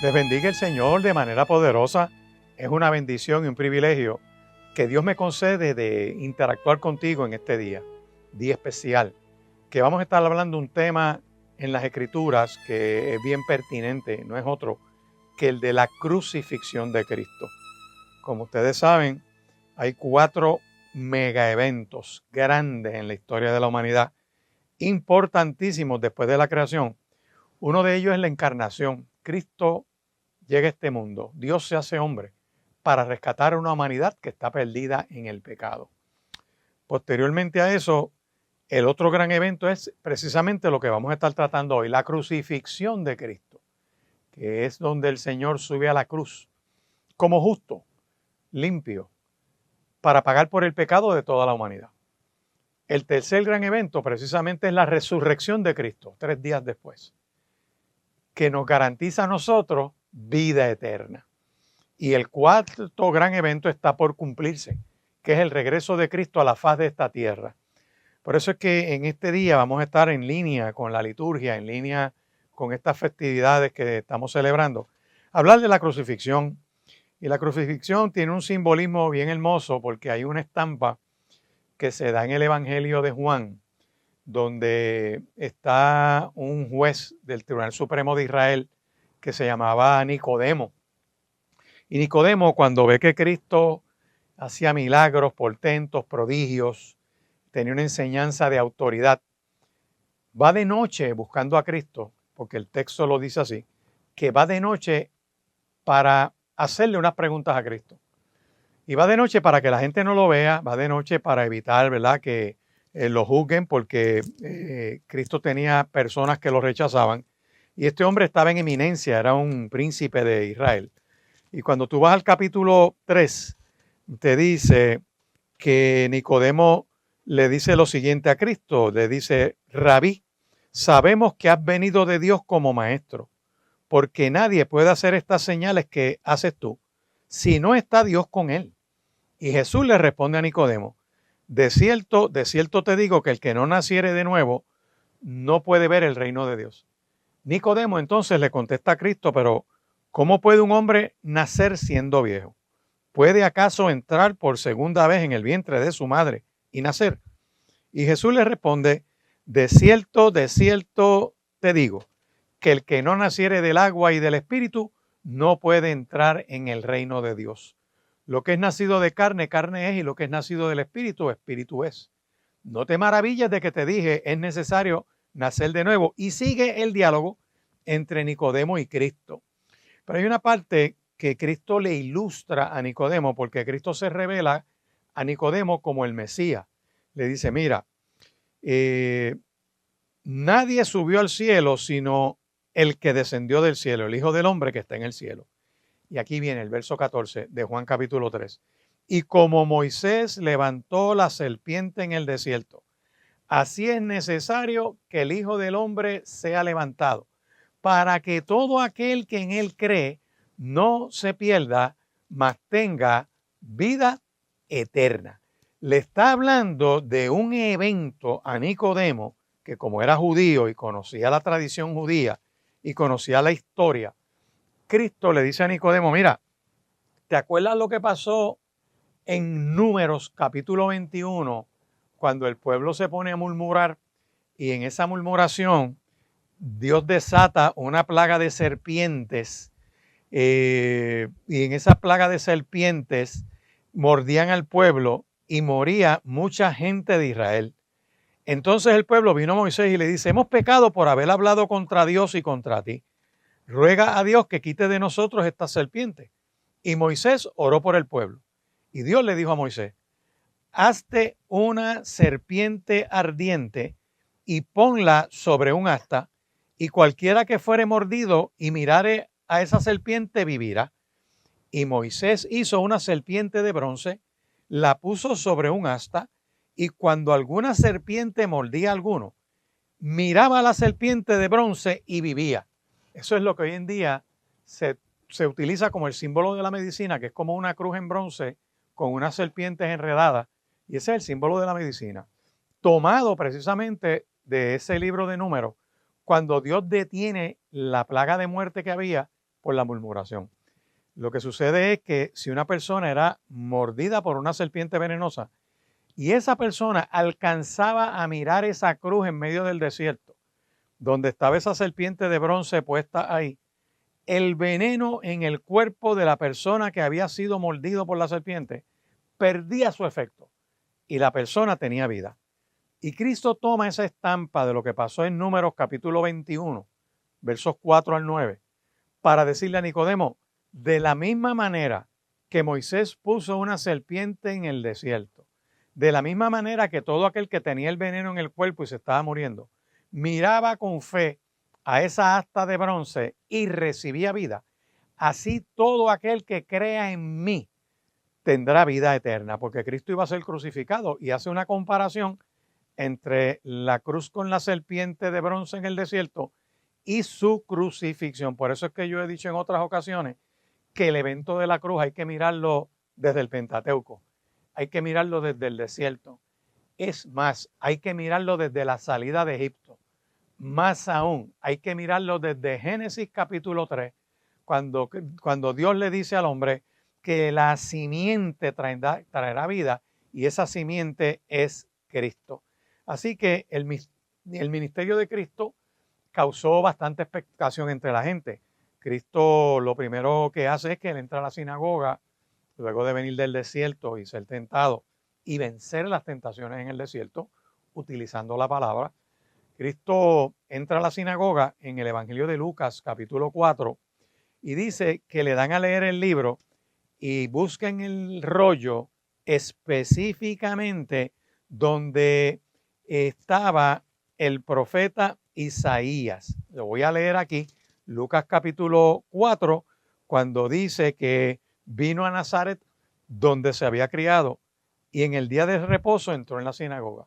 Les bendiga el Señor de manera poderosa. Es una bendición y un privilegio que Dios me concede de interactuar contigo en este día especial, que vamos a estar hablando de un tema en las Escrituras que es bien pertinente, no es otro que el de la crucifixión de Cristo. Como ustedes saben, hay 4 mega eventos grandes en la historia de la humanidad, importantísimos después de la creación. Uno de ellos es la encarnación. Cristo llega a este mundo, Dios se hace hombre para rescatar a una humanidad que está perdida en el pecado. Posteriormente a eso, el otro gran evento es precisamente lo que vamos a estar tratando hoy, la crucifixión de Cristo, que es donde el Señor sube a la cruz como justo, limpio, para pagar por el pecado de toda la humanidad. El tercer gran evento precisamente es la resurrección de Cristo, 3 días después, que nos garantiza a nosotros vida eterna. Y el cuarto gran evento está por cumplirse, que es el regreso de Cristo a la faz de esta tierra. Por eso es que en este día vamos a estar en línea con la liturgia, en línea con estas festividades que estamos celebrando. Hablar de la crucifixión. Y la crucifixión tiene un simbolismo bien hermoso porque hay una estampa que se da en el Evangelio de Juan, donde está un juez del Tribunal Supremo de Israel que se llamaba Nicodemo. Y Nicodemo, cuando ve que Cristo hacía milagros, portentos, prodigios, tenía una enseñanza de autoridad, va de noche buscando a Cristo, porque el texto lo dice así, que va de noche para hacerle unas preguntas a Cristo. Y va de noche para que la gente no lo vea, va de noche para evitar, ¿verdad?, que lo juzguen, porque Cristo tenía personas que lo rechazaban. Y este hombre estaba en eminencia, era un príncipe de Israel. Y cuando tú vas al capítulo 3, te dice que Nicodemo le dice lo siguiente a Cristo, le dice: Rabí, sabemos que has venido de Dios como maestro, porque nadie puede hacer estas señales que haces tú si no está Dios con él. Y Jesús le responde a Nicodemo: de cierto te digo que el que no naciere de nuevo no puede ver el reino de Dios. Nicodemo entonces le contesta a Cristo: pero ¿cómo puede un hombre nacer siendo viejo? ¿Puede acaso entrar por segunda vez en el vientre de su madre y nacer? Y Jesús le responde: de cierto te digo, que el que no naciere del agua y del espíritu no puede entrar en el reino de Dios. Lo que es nacido de carne, carne es, y lo que es nacido del espíritu, espíritu es. No te maravilles de que te dije, es necesario nacer de nuevo. Y sigue el diálogo entre Nicodemo y Cristo. Pero hay una parte que Cristo le ilustra a Nicodemo, porque Cristo se revela a Nicodemo como el Mesías. Le dice: mira, nadie subió al cielo sino el que descendió del cielo, el Hijo del Hombre que está en el cielo. Y aquí viene el verso 14 de Juan capítulo 3. Y como Moisés levantó la serpiente en el desierto, así es necesario que el Hijo del Hombre sea levantado, para que todo aquel que en él cree no se pierda, mas tenga vida eterna. Le está hablando de un evento a Nicodemo, que como era judío y conocía la tradición judía y conocía la historia, Cristo le dice a Nicodemo: mira, ¿te acuerdas lo que pasó en Números capítulo 21, cuando el pueblo se pone a murmurar y en esa murmuración Dios desata una plaga de serpientes y en esa plaga de serpientes mordían al pueblo y moría mucha gente de Israel? Entonces el pueblo vino a Moisés y le dice: hemos pecado por haber hablado contra Dios y contra ti. Ruega a Dios que quite de nosotros esta serpiente. Y Moisés oró por el pueblo. Y Dios le dijo a Moisés: hazte una serpiente ardiente y ponla sobre un asta, y cualquiera que fuere mordido y mirare a esa serpiente vivirá. Y Moisés hizo una serpiente de bronce, la puso sobre un asta, y cuando alguna serpiente mordía a alguno, miraba a la serpiente de bronce y vivía. Eso es lo que hoy en día se utiliza como el símbolo de la medicina, que es como una cruz en bronce con unas serpientes enredadas, y ese es el símbolo de la medicina, tomado precisamente de ese libro de Números, cuando Dios detiene la plaga de muerte que había por la murmuración. Lo que sucede es que si una persona era mordida por una serpiente venenosa y esa persona alcanzaba a mirar esa cruz en medio del desierto, donde estaba esa serpiente de bronce puesta ahí, el veneno en el cuerpo de la persona que había sido mordido por la serpiente perdía su efecto y la persona tenía vida. Y Cristo toma esa estampa de lo que pasó en Números capítulo 21, versos 4 al 9, para decirle a Nicodemo, de la misma manera que Moisés puso una serpiente en el desierto, de la misma manera que todo aquel que tenía el veneno en el cuerpo y se estaba muriendo, miraba con fe a esa asta de bronce y recibía vida, así todo aquel que crea en mí tendrá vida eterna, porque Cristo iba a ser crucificado y hace una comparación entre la cruz con la serpiente de bronce en el desierto y su crucifixión. Por eso es que yo he dicho en otras ocasiones que el evento de la cruz hay que mirarlo desde el Pentateuco, hay que mirarlo desde el desierto. Es más, hay que mirarlo desde la salida de Egipto. Más aún, hay que mirarlo desde Génesis capítulo 3, cuando Dios le dice al hombre que la simiente traerá vida y esa simiente es Cristo. Así que el ministerio de Cristo causó bastante expectación entre la gente. Cristo lo primero que hace es que él entra a la sinagoga, luego de venir del desierto y ser tentado y vencer las tentaciones en el desierto, utilizando la palabra. Cristo entra a la sinagoga en el Evangelio de Lucas, capítulo 4, y dice que le dan a leer el libro y busquen el rollo específicamente donde estaba el profeta Isaías. Lo voy a leer aquí, Lucas capítulo 4, cuando dice que vino a Nazaret donde se había criado y en el día de reposo entró en la sinagoga.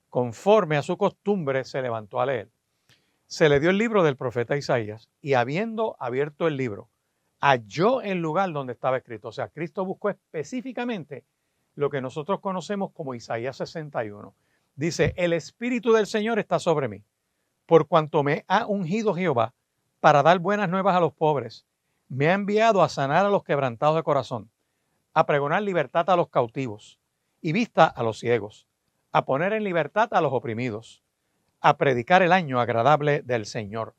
Conforme a su costumbre se levantó a leer. Se le dio el libro del profeta Isaías y habiendo abierto el libro, halló el lugar donde estaba escrito. O sea, Cristo buscó específicamente lo que nosotros conocemos como Isaías 61. Dice, el Espíritu del Señor está sobre mí, por cuanto me ha ungido Jehová para dar buenas nuevas a los pobres. Me ha enviado a sanar a los quebrantados de corazón, a pregonar libertad a los cautivos y vista a los ciegos, a poner en libertad a los oprimidos, a predicar el año agradable del Señor.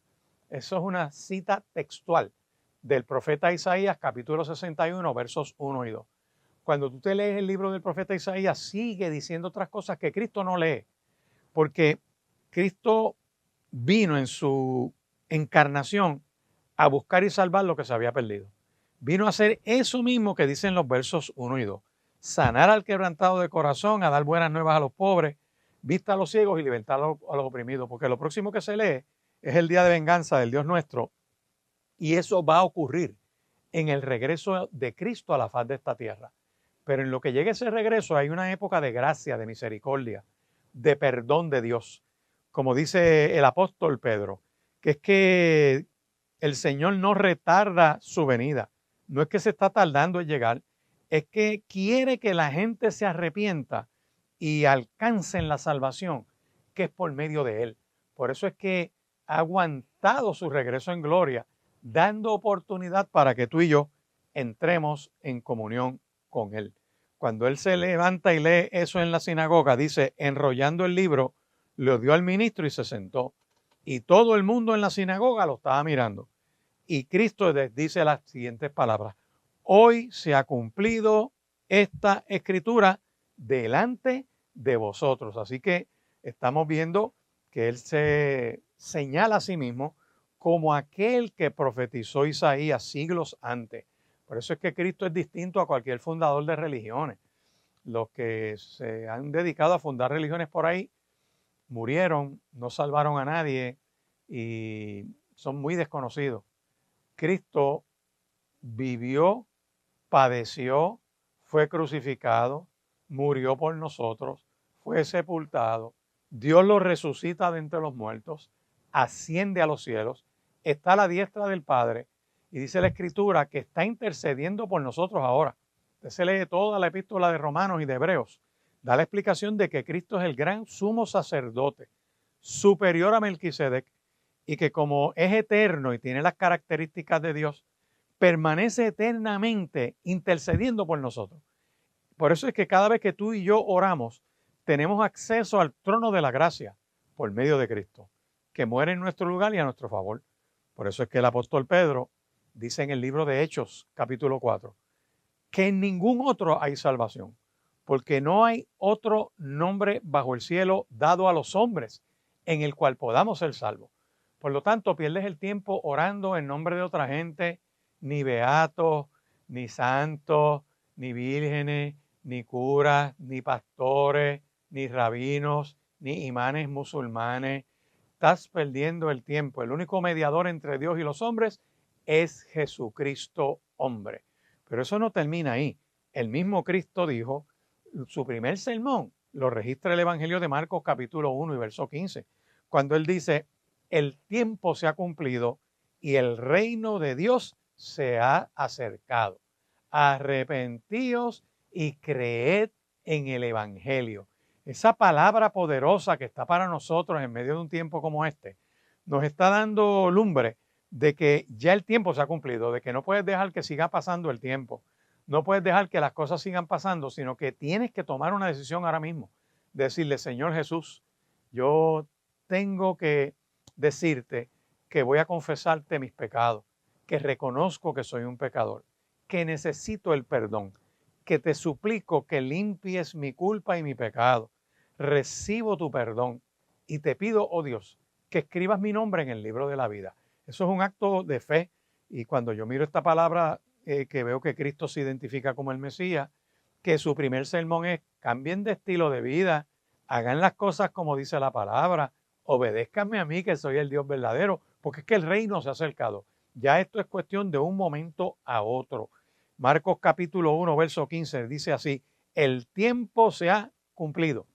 Eso es una cita textual del profeta Isaías, capítulo 61, versos 1 y 2. Cuando tú te lees el libro del profeta Isaías, sigue diciendo otras cosas que Cristo no lee, porque Cristo vino en su encarnación a buscar y salvar lo que se había perdido. Vino a hacer eso mismo que dicen los versos 1 y 2. Sanar al quebrantado de corazón, a dar buenas nuevas a los pobres, vista a los ciegos y libertar a los oprimidos. Porque lo próximo que se lee es el día de venganza del Dios nuestro. Y eso va a ocurrir en el regreso de Cristo a la faz de esta tierra. Pero en lo que llegue ese regreso hay una época de gracia, de misericordia, de perdón de Dios. Como dice el apóstol Pedro, que es que el Señor no retarda su venida. No es que se está tardando en llegar, es que quiere que la gente se arrepienta y alcancen la salvación, que es por medio de Él. Por eso es que ha aguantado su regreso en gloria, dando oportunidad para que tú y yo entremos en comunión con Él. Cuando Él se levanta y lee eso en la sinagoga, dice, enrollando el libro, lo dio al ministro y se sentó. Y todo el mundo en la sinagoga lo estaba mirando. Y Cristo dice las siguientes palabras. Hoy se ha cumplido esta escritura delante de vosotros. Así que estamos viendo que Él se señala a sí mismo como aquel que profetizó Isaías siglos antes. Por eso es que Cristo es distinto a cualquier fundador de religiones. Los que se han dedicado a fundar religiones por ahí murieron, no salvaron a nadie y son muy desconocidos. Cristo vivió, padeció, fue crucificado, murió por nosotros, fue sepultado, Dios lo resucita de entre los muertos, asciende a los cielos, está a la diestra del Padre y dice la Escritura que está intercediendo por nosotros ahora. Usted se lee toda la epístola de Romanos y de Hebreos, da la explicación de que Cristo es el gran sumo sacerdote, superior a Melquisedec, y que como es eterno y tiene las características de Dios, permanece eternamente intercediendo por nosotros. Por eso es que cada vez que tú y yo oramos, tenemos acceso al trono de la gracia por medio de Cristo, que muere en nuestro lugar y a nuestro favor. Por eso es que el apóstol Pedro dice en el libro de Hechos, capítulo 4, que en ningún otro hay salvación, porque no hay otro nombre bajo el cielo dado a los hombres en el cual podamos ser salvos. Por lo tanto, pierdes el tiempo orando en nombre de otra gente, ni beatos, ni santos, ni vírgenes, ni curas, ni pastores, ni rabinos, ni imanes musulmanes. Estás perdiendo el tiempo. El único mediador entre Dios y los hombres es Jesucristo hombre. Pero eso no termina ahí. El mismo Cristo dijo, su primer sermón lo registra el Evangelio de Marcos capítulo 1 y verso 15, cuando él dice, el tiempo se ha cumplido y el reino de Dios se ha acercado. Arrepentíos y creed en el Evangelio. Esa palabra poderosa que está para nosotros en medio de un tiempo como este, nos está dando lumbre de que ya el tiempo se ha cumplido, de que no puedes dejar que siga pasando el tiempo, no puedes dejar que las cosas sigan pasando, sino que tienes que tomar una decisión ahora mismo, decirle, Señor Jesús, yo tengo que decirte que voy a confesarte mis pecados, que reconozco que soy un pecador, que necesito el perdón, que te suplico que limpies mi culpa y mi pecado. Recibo tu perdón y te pido, oh Dios, que escribas mi nombre en el libro de la vida. Eso es un acto de fe y cuando yo miro esta palabra que veo que Cristo se identifica como el Mesías, que su primer sermón es cambien de estilo de vida, hagan las cosas como dice la palabra, obedézcanme a mí que soy el Dios verdadero, porque es que el reino se ha acercado. Ya esto es cuestión de un momento a otro. Marcos capítulo 1, verso 15 dice así, el tiempo se ha cumplido.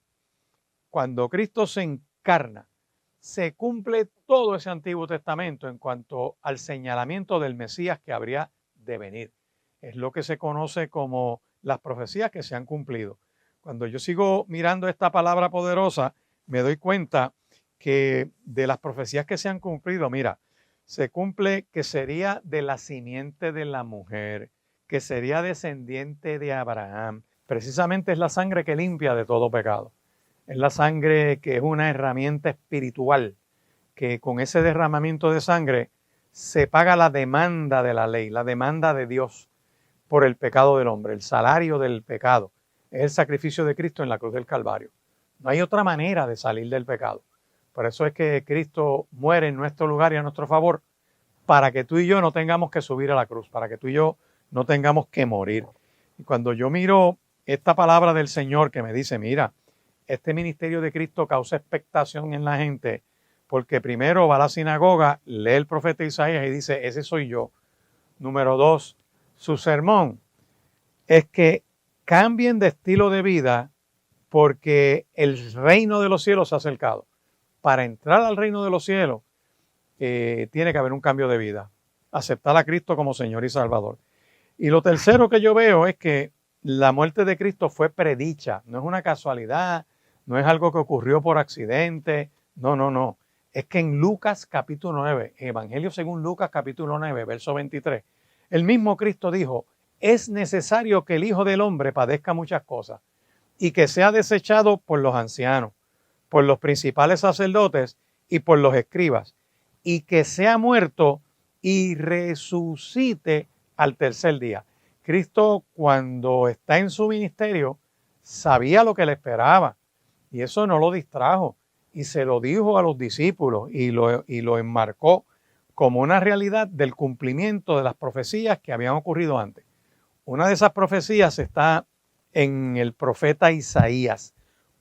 Cuando Cristo se encarna, se cumple todo ese Antiguo Testamento en cuanto al señalamiento del Mesías que habría de venir. Es lo que se conoce como las profecías que se han cumplido. Cuando yo sigo mirando esta palabra poderosa, me doy cuenta que de las profecías que se han cumplido, mira, se cumple que sería de la simiente de la mujer, que sería descendiente de Abraham. Precisamente es la sangre que limpia de todo pecado. Es la sangre que es una herramienta espiritual, que con ese derramamiento de sangre se paga la demanda de la ley, la demanda de Dios por el pecado del hombre. El salario del pecado es el sacrificio de Cristo en la cruz del Calvario. No hay otra manera de salir del pecado. Por eso es que Cristo muere en nuestro lugar y a nuestro favor, para que tú y yo no tengamos que subir a la cruz, para que tú y yo no tengamos que morir. Y cuando yo miro esta palabra del Señor que me dice, mira, este ministerio de Cristo causa expectación en la gente, porque primero va a la sinagoga, lee el profeta Isaías y dice, ese soy yo. Número 2, su sermón es que cambien de estilo de vida porque el reino de los cielos se ha acercado. Para entrar al reino de los cielos tiene que haber un cambio de vida, aceptar a Cristo como Señor y Salvador. Y lo tercero que yo veo es que la muerte de Cristo fue predicha, no es una casualidad, no es algo que ocurrió por accidente, no. Es que en Lucas capítulo 9, Evangelio según Lucas capítulo 9, verso 23, el mismo Cristo dijo, es necesario que el Hijo del Hombre padezca muchas cosas y que sea desechado por los ancianos, por los principales sacerdotes y por los escribas, y que sea muerto y resucite al tercer día. Cristo, cuando está en su ministerio, sabía lo que le esperaba y eso no lo distrajo y se lo dijo a los discípulos y lo enmarcó como una realidad del cumplimiento de las profecías que habían ocurrido antes. Una de esas profecías está en el profeta Isaías,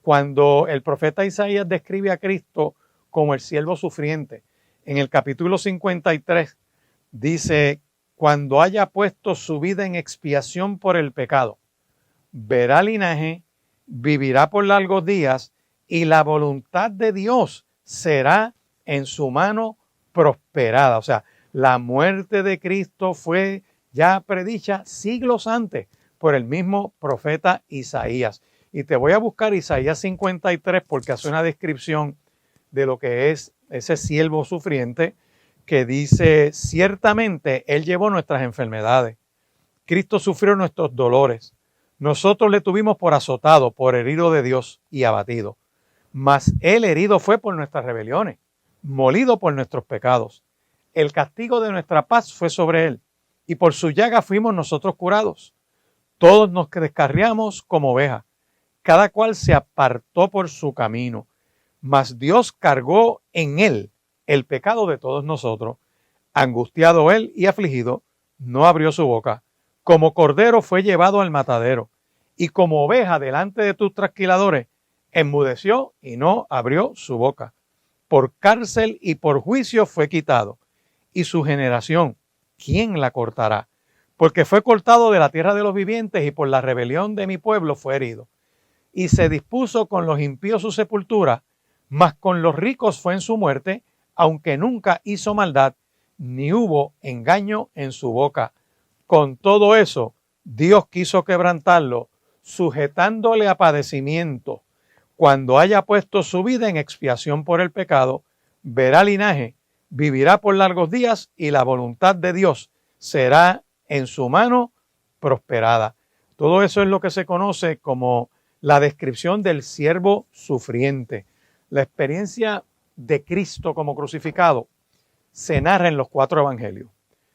cuando el profeta Isaías describe a Cristo como el siervo sufriente. En el capítulo 53 dice, cuando haya puesto su vida en expiación por el pecado, verá linaje, vivirá por largos días y la voluntad de Dios será en su mano prosperada. O sea, la muerte de Cristo fue ya predicha siglos antes por el mismo profeta Isaías. Y te voy a buscar Isaías 53 porque hace una descripción de lo que es ese siervo sufriente que dice, ciertamente Él llevó nuestras enfermedades. Cristo sufrió nuestros dolores. Nosotros le tuvimos por azotado, por herido de Dios y abatido. Mas Él herido fue por nuestras rebeliones, molido por nuestros pecados. El castigo de nuestra paz fue sobre Él, y por su llaga fuimos nosotros curados. Todos nos descarriamos como ovejas, cada cual se apartó por su camino, mas Dios cargó en Él el pecado de todos nosotros. Angustiado Él y afligido, no abrió su boca. Como cordero fue llevado al matadero, y como oveja delante de tus trasquiladores, enmudeció y no abrió su boca. Por cárcel y por juicio fue quitado. Y su generación, ¿quién la cortará? Porque fue cortado de la tierra de los vivientes y por la rebelión de mi pueblo fue herido. Y se dispuso con los impíos su sepultura, mas con los ricos fue en su muerte, aunque nunca hizo maldad, ni hubo engaño en su boca. Con todo eso, Dios quiso quebrantarlo, sujetándole a padecimiento. Cuando haya puesto su vida en expiación por el pecado, verá linaje, vivirá por largos días y la voluntad de Dios será en su mano prosperada. Todo eso es lo que se conoce como la descripción del siervo sufriente. La experiencia de Cristo como crucificado se narra en los 4 evangelios.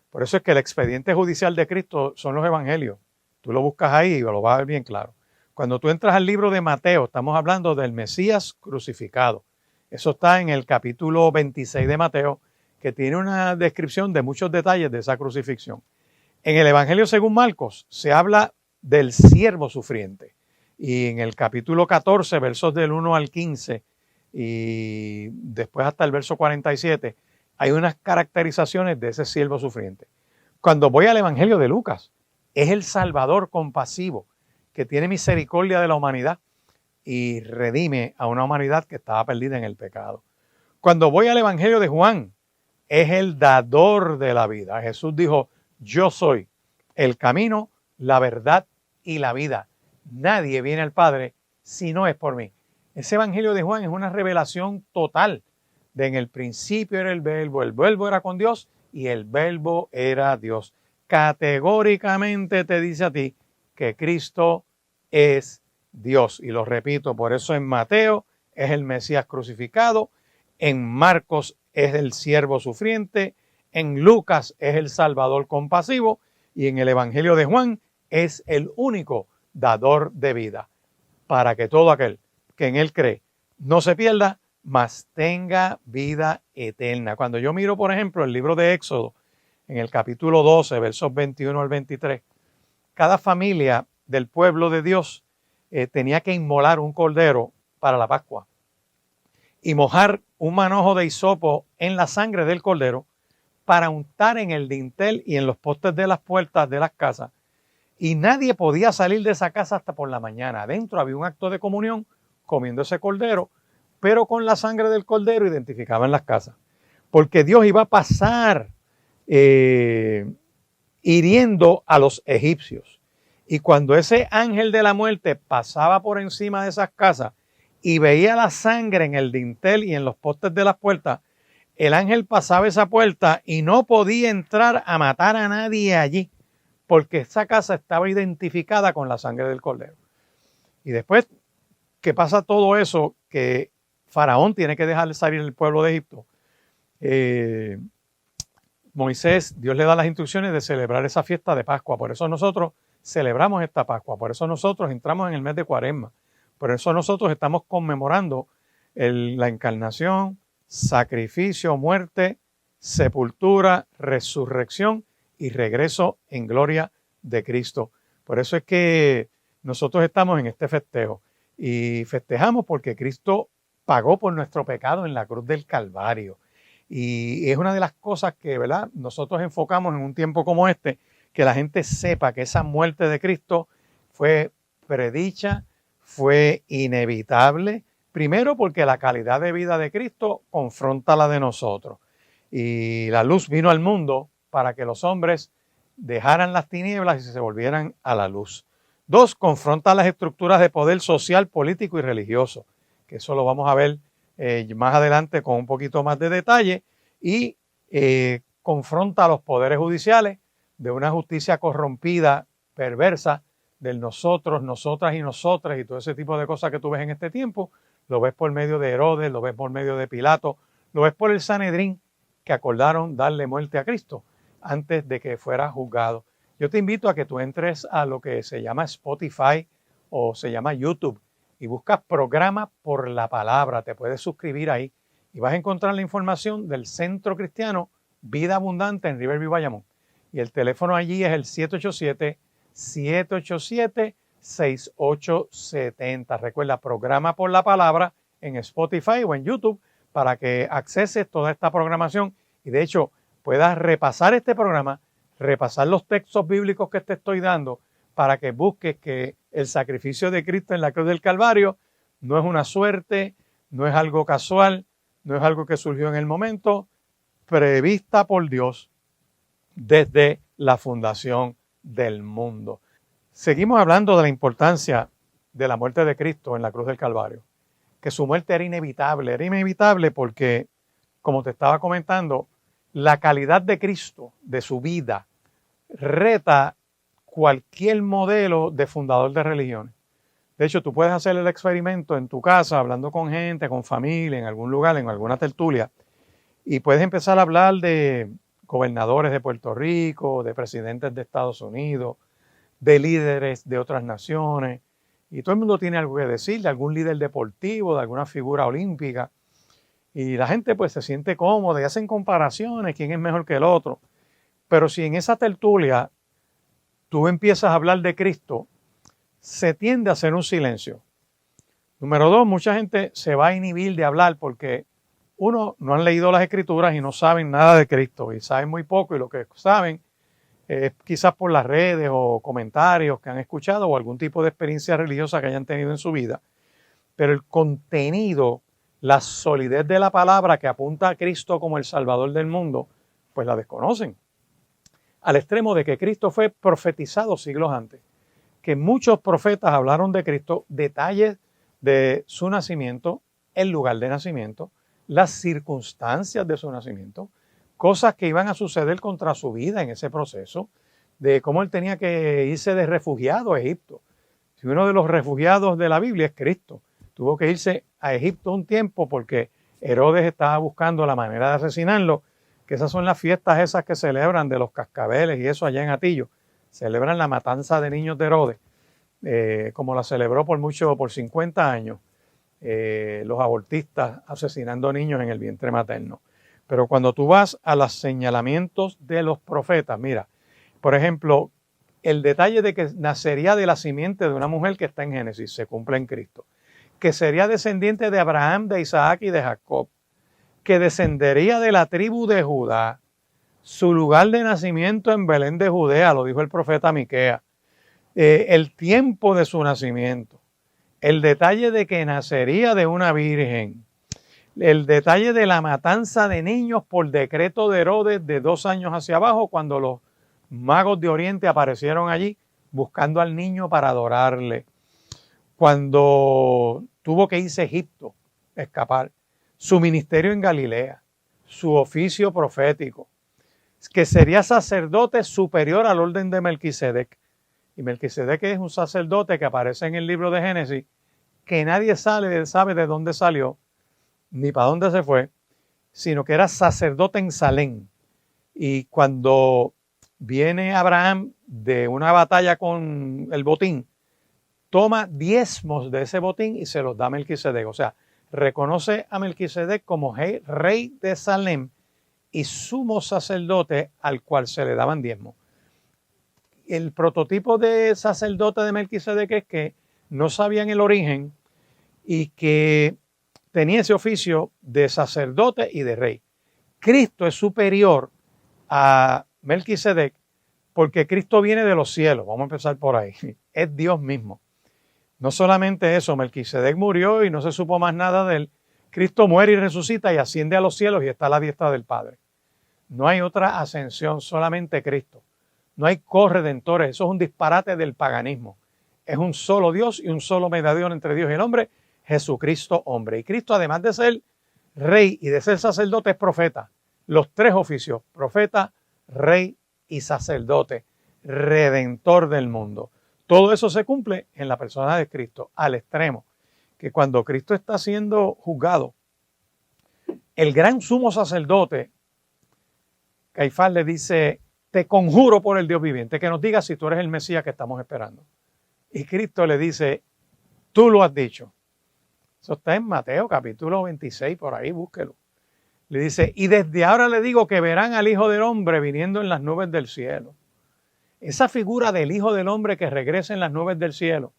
Por eso es que el expediente judicial de Cristo son los evangelios. Tú lo buscas ahí y lo vas a ver bien claro. Cuando tú entras al libro de Mateo, estamos hablando del Mesías crucificado. Eso está en el capítulo 26 de Mateo, que tiene una descripción de muchos detalles de esa crucifixión. En el Evangelio según Marcos se habla del siervo sufriente. Y en el capítulo 14, versos del 1 al 15, y después hasta el verso 47, hay unas caracterizaciones de ese siervo sufriente. Cuando voy al Evangelio de Lucas, es el Salvador compasivo que tiene misericordia de la humanidad y redime a una humanidad que estaba perdida en el pecado. Cuando voy al Evangelio de Juan, es el dador de la vida. Jesús dijo, yo soy el camino, la verdad y la vida. Nadie viene al Padre si no es por mí. Ese Evangelio de Juan es una revelación total de en el principio era el verbo era con Dios y el verbo era Dios. Categóricamente te dice a ti que Cristo es Dios. Y lo repito, por eso en Mateo es el Mesías crucificado, en Marcos es el siervo sufriente, en Lucas es el Salvador compasivo y en el Evangelio de Juan es el único dador de vida, para que todo aquel que en él cree no se pierda, mas tenga vida eterna. Cuando yo miro, por ejemplo, el libro de Éxodo, en el capítulo 12, versos 21 al 23, cada familia del pueblo de Dios tenía que inmolar un cordero para la Pascua y mojar un manojo de hisopo en la sangre del cordero para untar en el dintel y en los postes de las puertas de las casas. Y nadie podía salir de esa casa hasta por la mañana. Adentro había un acto de comunión comiendo ese cordero, pero con la sangre del cordero identificaban las casas. Porque Dios iba a pasar hiriendo a los egipcios. Y cuando ese ángel de la muerte pasaba por encima de esas casas y veía la sangre en el dintel y en los postes de las puertas, el ángel pasaba esa puerta y no podía entrar a matar a nadie allí, porque esa casa estaba identificada con la sangre del cordero. Y después que pasa todo eso, que Faraón tiene que dejar salir el pueblo de Egipto, Moisés, Dios le da las instrucciones de celebrar esa fiesta de Pascua. Por eso nosotros celebramos esta Pascua, por eso nosotros entramos en el mes de Cuaresma, por eso nosotros estamos conmemorando la encarnación, sacrificio, muerte, sepultura, resurrección y regreso en gloria de Cristo. Por eso es que nosotros estamos en este festejo y festejamos porque Cristo pagó por nuestro pecado en la cruz del Calvario. Y es una de las cosas que, ¿verdad?, nosotros enfocamos en un tiempo como este, que la gente sepa que esa muerte de Cristo fue predicha, fue inevitable. Primero porque la calidad de vida de Cristo confronta la de nosotros. Y la luz vino al mundo para que los hombres dejaran las tinieblas y se volvieran a la luz. 2, confronta las estructuras de poder social, político y religioso, que eso lo vamos a ver más adelante con un poquito más de detalle. Y confronta a los poderes judiciales de una justicia corrompida, perversa, del nosotros, nosotras y nosotras y todo ese tipo de cosas que tú ves en este tiempo. Lo ves por medio de Herodes, lo ves por medio de Pilato, lo ves por el Sanedrín, que acordaron darle muerte a Cristo antes de que fuera juzgado. Yo te invito a que tú entres a lo que se llama Spotify o se llama YouTube y buscas Programa por la Palabra. Te puedes suscribir ahí y vas a encontrar la información del Centro Cristiano Vida Abundante en Riverview, Bayamón. Y el teléfono allí es el 787-787-6870. Recuerda, Programa por la Palabra en Spotify o en YouTube para que acceses toda esta programación y de hecho puedas repasar este programa, repasar los textos bíblicos que te estoy dando para que busques que el sacrificio de Cristo en la cruz del Calvario no es una suerte, no es algo casual, no es algo que surgió en el momento, prevista por Dios desde la fundación del mundo. Seguimos hablando de la importancia de la muerte de Cristo en la cruz del Calvario, que su muerte era inevitable porque, como te estaba comentando, la calidad de Cristo, de su vida, reta cualquier modelo de fundador de religiones. De hecho, tú puedes hacer el experimento en tu casa, hablando con gente, con familia, en algún lugar, en alguna tertulia, y puedes empezar a hablar de gobernadores de Puerto Rico, de presidentes de Estados Unidos, de líderes de otras naciones, y todo el mundo tiene algo que decir, de algún líder deportivo, de alguna figura olímpica, y la gente pues se siente cómoda y hacen comparaciones, quién es mejor que el otro. Pero si en esa tertulia tú empiezas a hablar de Cristo, se tiende a hacer un silencio. Número 2, mucha gente se va a inhibir de hablar porque uno, no han leído las Escrituras y no saben nada de Cristo y saben muy poco y lo que saben es quizás por las redes o comentarios que han escuchado o algún tipo de experiencia religiosa que hayan tenido en su vida. Pero el contenido, la solidez de la palabra que apunta a Cristo como el Salvador del mundo, pues la desconocen. Al extremo de que Cristo fue profetizado siglos antes, que muchos profetas hablaron de Cristo, detalles de su nacimiento, el lugar de nacimiento, las circunstancias de su nacimiento, cosas que iban a suceder contra su vida en ese proceso, de cómo él tenía que irse de refugiado a Egipto. Si uno de los refugiados de la Biblia es Cristo, tuvo que irse a Egipto un tiempo porque Herodes estaba buscando la manera de asesinarlo, que esas son las fiestas esas que celebran de los cascabeles y eso allá en Atillo. Celebran la matanza de niños de Herodes, como la celebró por 50 años, los abortistas asesinando niños en el vientre materno. Pero cuando tú vas a los señalamientos de los profetas, mira, por ejemplo, el detalle de que nacería de la simiente de una mujer que está en Génesis, se cumple en Cristo, que sería descendiente de Abraham, de Isaac y de Jacob, que descendería de la tribu de Judá, su lugar de nacimiento en Belén de Judea, lo dijo el profeta Miqueas, el tiempo de su nacimiento, el detalle de que nacería de una virgen, el detalle de la matanza de niños por decreto de Herodes de 2 años hacia abajo, cuando los magos de Oriente aparecieron allí buscando al niño para adorarle, cuando tuvo que irse a Egipto, escapar, su ministerio en Galilea, su oficio profético, que sería sacerdote superior al orden de Melquisedec. Y Melquisedec es un sacerdote que aparece en el libro de Génesis, que nadie sabe de dónde salió, ni para dónde se fue, sino que era sacerdote en Salem. Y cuando viene Abraham de una batalla con el botín, toma diezmos de ese botín y se los da a Melquisedec. O sea, reconoce a Melquisedec como rey de Salem y sumo sacerdote al cual se le daban diezmos. El prototipo de sacerdote de Melquisedec es que no sabían el origen y que tenía ese oficio de sacerdote y de rey. Cristo es superior a Melquisedec porque Cristo viene de los cielos. Vamos a empezar por ahí. Es Dios mismo. No solamente eso, Melquisedec murió y no se supo más nada de él. Cristo muere y resucita y asciende a los cielos y está a la diestra del Padre. No hay otra ascensión, solamente Cristo. No hay corredentores, eso es un disparate del paganismo. Es un solo Dios y un solo mediador entre Dios y el hombre, Jesucristo hombre. Y Cristo, además de ser rey y de ser sacerdote, es profeta. los tres oficios: profeta, rey y sacerdote, redentor del mundo. Todo eso se cumple en la persona de Cristo, al extremo que cuando Cristo está siendo juzgado, el gran sumo sacerdote, Caifás, le dice: te conjuro por el Dios viviente que nos digas si tú eres el Mesías que estamos esperando. Y Cristo le dice: tú lo has dicho. Eso está en Mateo capítulo 26, por ahí búsquelo. Le dice: y desde ahora le digo que verán al Hijo del Hombre viniendo en las nubes del cielo. Esa figura del Hijo del Hombre que regresa en las nubes del cielo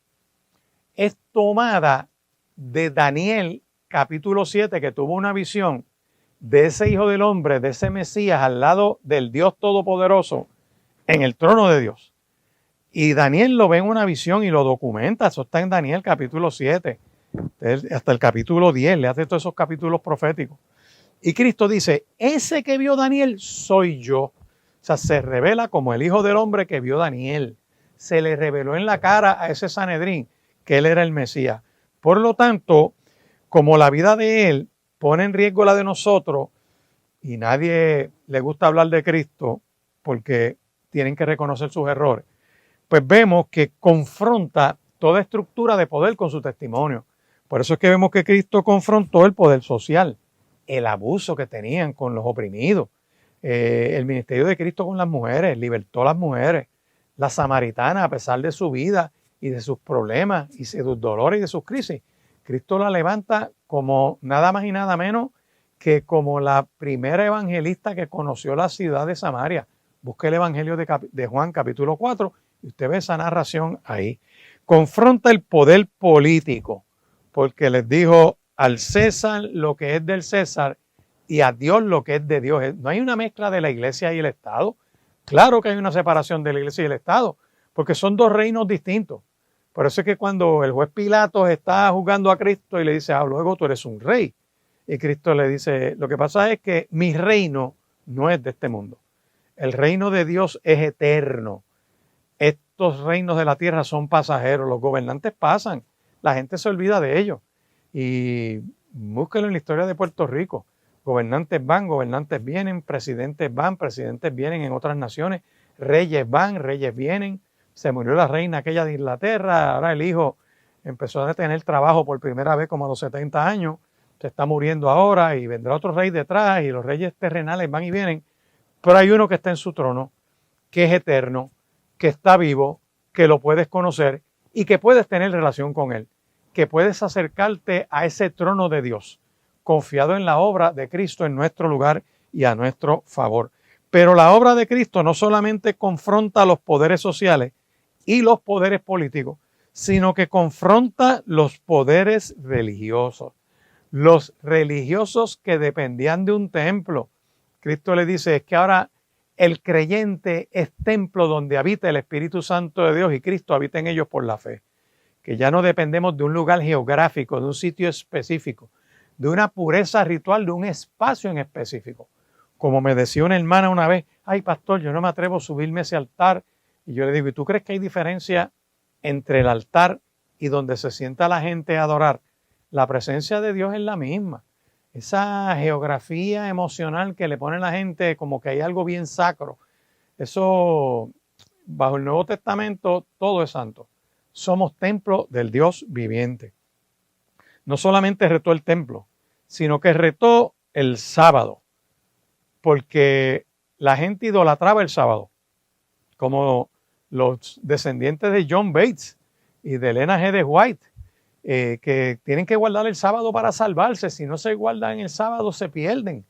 es tomada de Daniel capítulo 7, que tuvo una visión de ese Hijo del Hombre, de ese Mesías al lado del Dios Todopoderoso en el trono de Dios. Y Daniel lo ve en una visión y lo documenta. Eso está en Daniel capítulo 7 hasta el capítulo 10, le hace todos esos capítulos proféticos. Y Cristo dice: ese que vio Daniel soy yo. O sea, se revela como el Hijo del Hombre que vio Daniel. Se le reveló en la cara a ese Sanedrín que él era el Mesías. Por lo tanto, como la vida de él pone en riesgo la de nosotros, y nadie le gusta hablar de Cristo porque tienen que reconocer sus errores, pues vemos que confronta toda estructura de poder con su testimonio. Por eso es que vemos que Cristo confrontó el poder social, el abuso que tenían con los oprimidos, el ministerio de Cristo con las mujeres, libertó a las mujeres, la samaritana, a pesar de su vida y de sus problemas y de sus dolores y de sus crisis, Cristo la levanta como nada más y nada menos que como la primera evangelista que conoció la ciudad de Samaria. Busque el Evangelio de Juan capítulo 4 y usted ve esa narración ahí. Confronta el poder político, porque les dijo: al César lo que es del César y a Dios lo que es de Dios. No hay una mezcla de la iglesia y el Estado. Claro que hay una separación de la iglesia y el Estado, porque son dos reinos distintos. Por eso es que cuando el juez Pilatos está juzgando a Cristo y le dice: luego tú eres un rey. Y Cristo le dice: lo que pasa es que mi reino no es de este mundo. El reino de Dios es eterno. Estos reinos de la tierra son pasajeros. Los gobernantes pasan. La gente se olvida de ellos. Y búsquenlo en la historia de Puerto Rico. Gobernantes van, gobernantes vienen, presidentes van, presidentes vienen en otras naciones, reyes van, reyes vienen. Se murió la reina aquella de Inglaterra, ahora el hijo empezó a tener trabajo por primera vez como a los 70 años, se está muriendo ahora y vendrá otro rey detrás y los reyes terrenales van y vienen, pero hay uno que está en su trono, que es eterno, que está vivo, que lo puedes conocer y que puedes tener relación con él, que puedes acercarte a ese trono de Dios, confiado en la obra de Cristo en nuestro lugar y a nuestro favor. Pero la obra de Cristo no solamente confronta los poderes sociales y los poderes políticos, sino que confronta los poderes religiosos. Los religiosos que dependían de un templo. Cristo le dice: es que ahora el creyente es templo donde habita el Espíritu Santo de Dios y Cristo habita en ellos por la fe. Que ya no dependemos de un lugar geográfico, de un sitio específico, de una pureza ritual, de un espacio en específico. Como me decía una hermana una vez: ay pastor, yo no me atrevo a subirme a ese altar. Y yo le digo: ¿y tú crees que hay diferencia entre el altar y donde se sienta la gente a adorar? La presencia de Dios es la misma. Esa geografía emocional que le pone la gente como que hay algo bien sacro, eso bajo el Nuevo Testamento todo es santo. Somos templo del Dios viviente. No solamente retó el templo, sino que retó el sábado, porque la gente idolatraba el sábado, como los descendientes de John Bates y de Elena G. de White, que tienen que guardar el sábado para salvarse. Si no se guardan el sábado se pierden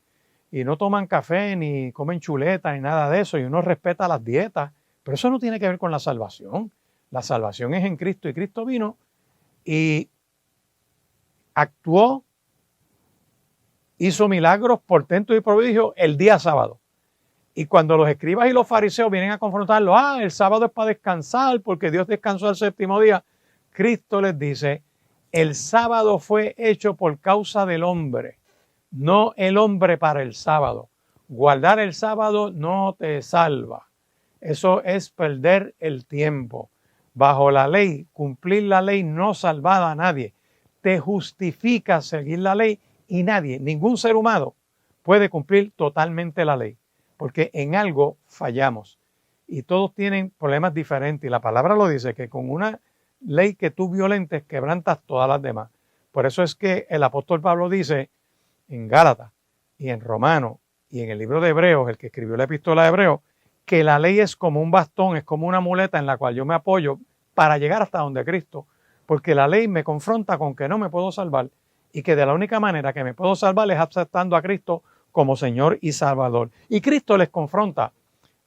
y no toman café ni comen chuletas ni nada de eso, y uno respeta las dietas, pero eso no tiene que ver con la salvación. La salvación es en Cristo y Cristo vino y actuó, hizo milagros, portentos y prodigios el día sábado. Y cuando los escribas y los fariseos vienen a confrontarlo: el sábado es para descansar porque Dios descansó al séptimo día, Cristo les dice: el sábado fue hecho por causa del hombre, no el hombre para el sábado. Guardar el sábado no te salva. Eso es perder el tiempo. Bajo la ley, cumplir la ley no salvaba a nadie. Te justifica seguir la ley y nadie, ningún ser humano, puede cumplir totalmente la ley, porque en algo fallamos y todos tienen problemas diferentes. Y la palabra lo dice, que con una ley que tú violentes quebrantas todas las demás. Por eso es que el apóstol Pablo dice en Gálatas y en Romanos y en el libro de Hebreos, el que escribió la epístola de Hebreos, que la ley es como un bastón, es como una muleta en la cual yo me apoyo para llegar hasta donde Cristo, porque la ley me confronta con que no me puedo salvar y que de la única manera que me puedo salvar es aceptando a Cristo como Señor y Salvador. Y Cristo les confronta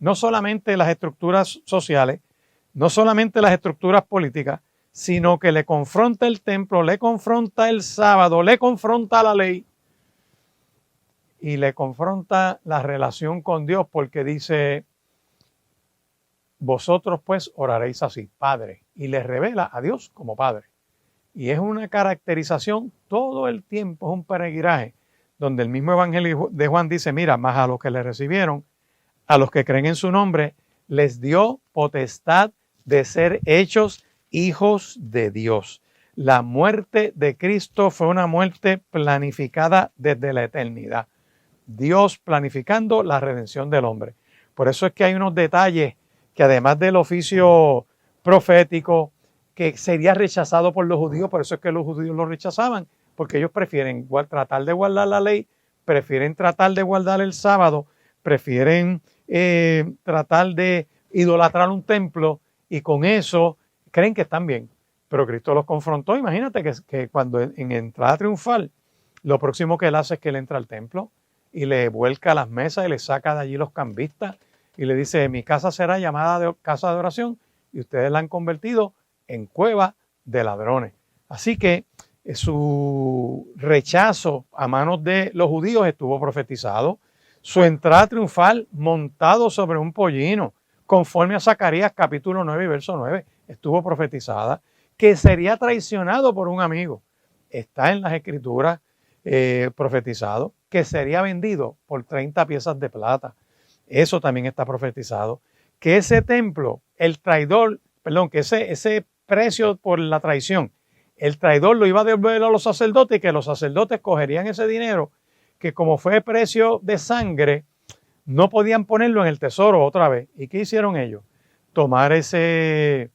no solamente las estructuras sociales, no solamente las estructuras políticas, sino que le confronta el templo, le confronta el sábado, le confronta la ley y le confronta la relación con Dios, porque dice, vosotros pues oraréis así, Padre, y le revela a Dios como Padre. Y es una caracterización todo el tiempo, es un peregrinaje, donde el mismo Evangelio de Juan dice, mira, más a los que le recibieron, a los que creen en su nombre, les dio potestad de ser hechos hijos de Dios. La muerte de Cristo fue una muerte planificada desde la eternidad. Dios planificando la redención del hombre. Por eso es que hay unos detalles que además del oficio profético que sería rechazado por los judíos, por eso es que los judíos lo rechazaban, porque ellos prefieren tratar de guardar la ley, prefieren tratar de guardar el sábado, prefieren tratar de idolatrar un templo y con eso creen que están bien. Pero Cristo los confrontó. Imagínate que cuando en entrada triunfal, lo próximo que él hace es que él entra al templo y le vuelca las mesas y le saca de allí los cambistas y le dice, mi casa será llamada casa de oración y ustedes la han convertido en cueva de ladrones. Así que su rechazo a manos de los judíos estuvo profetizado. Su entrada triunfal montado sobre un pollino, conforme a Zacarías capítulo 9 y verso 9, estuvo profetizada. Que sería traicionado por un amigo, está en las escrituras profetizado. Que sería vendido por 30 piezas de plata, eso también está profetizado. Que ese templo, el traidor, perdón, que ese precio por la traición, el traidor lo iba a devolver a los sacerdotes y que los sacerdotes cogerían ese dinero que como fue precio de sangre, no podían ponerlo en el tesoro otra vez. ¿Y qué hicieron ellos? Tomar esa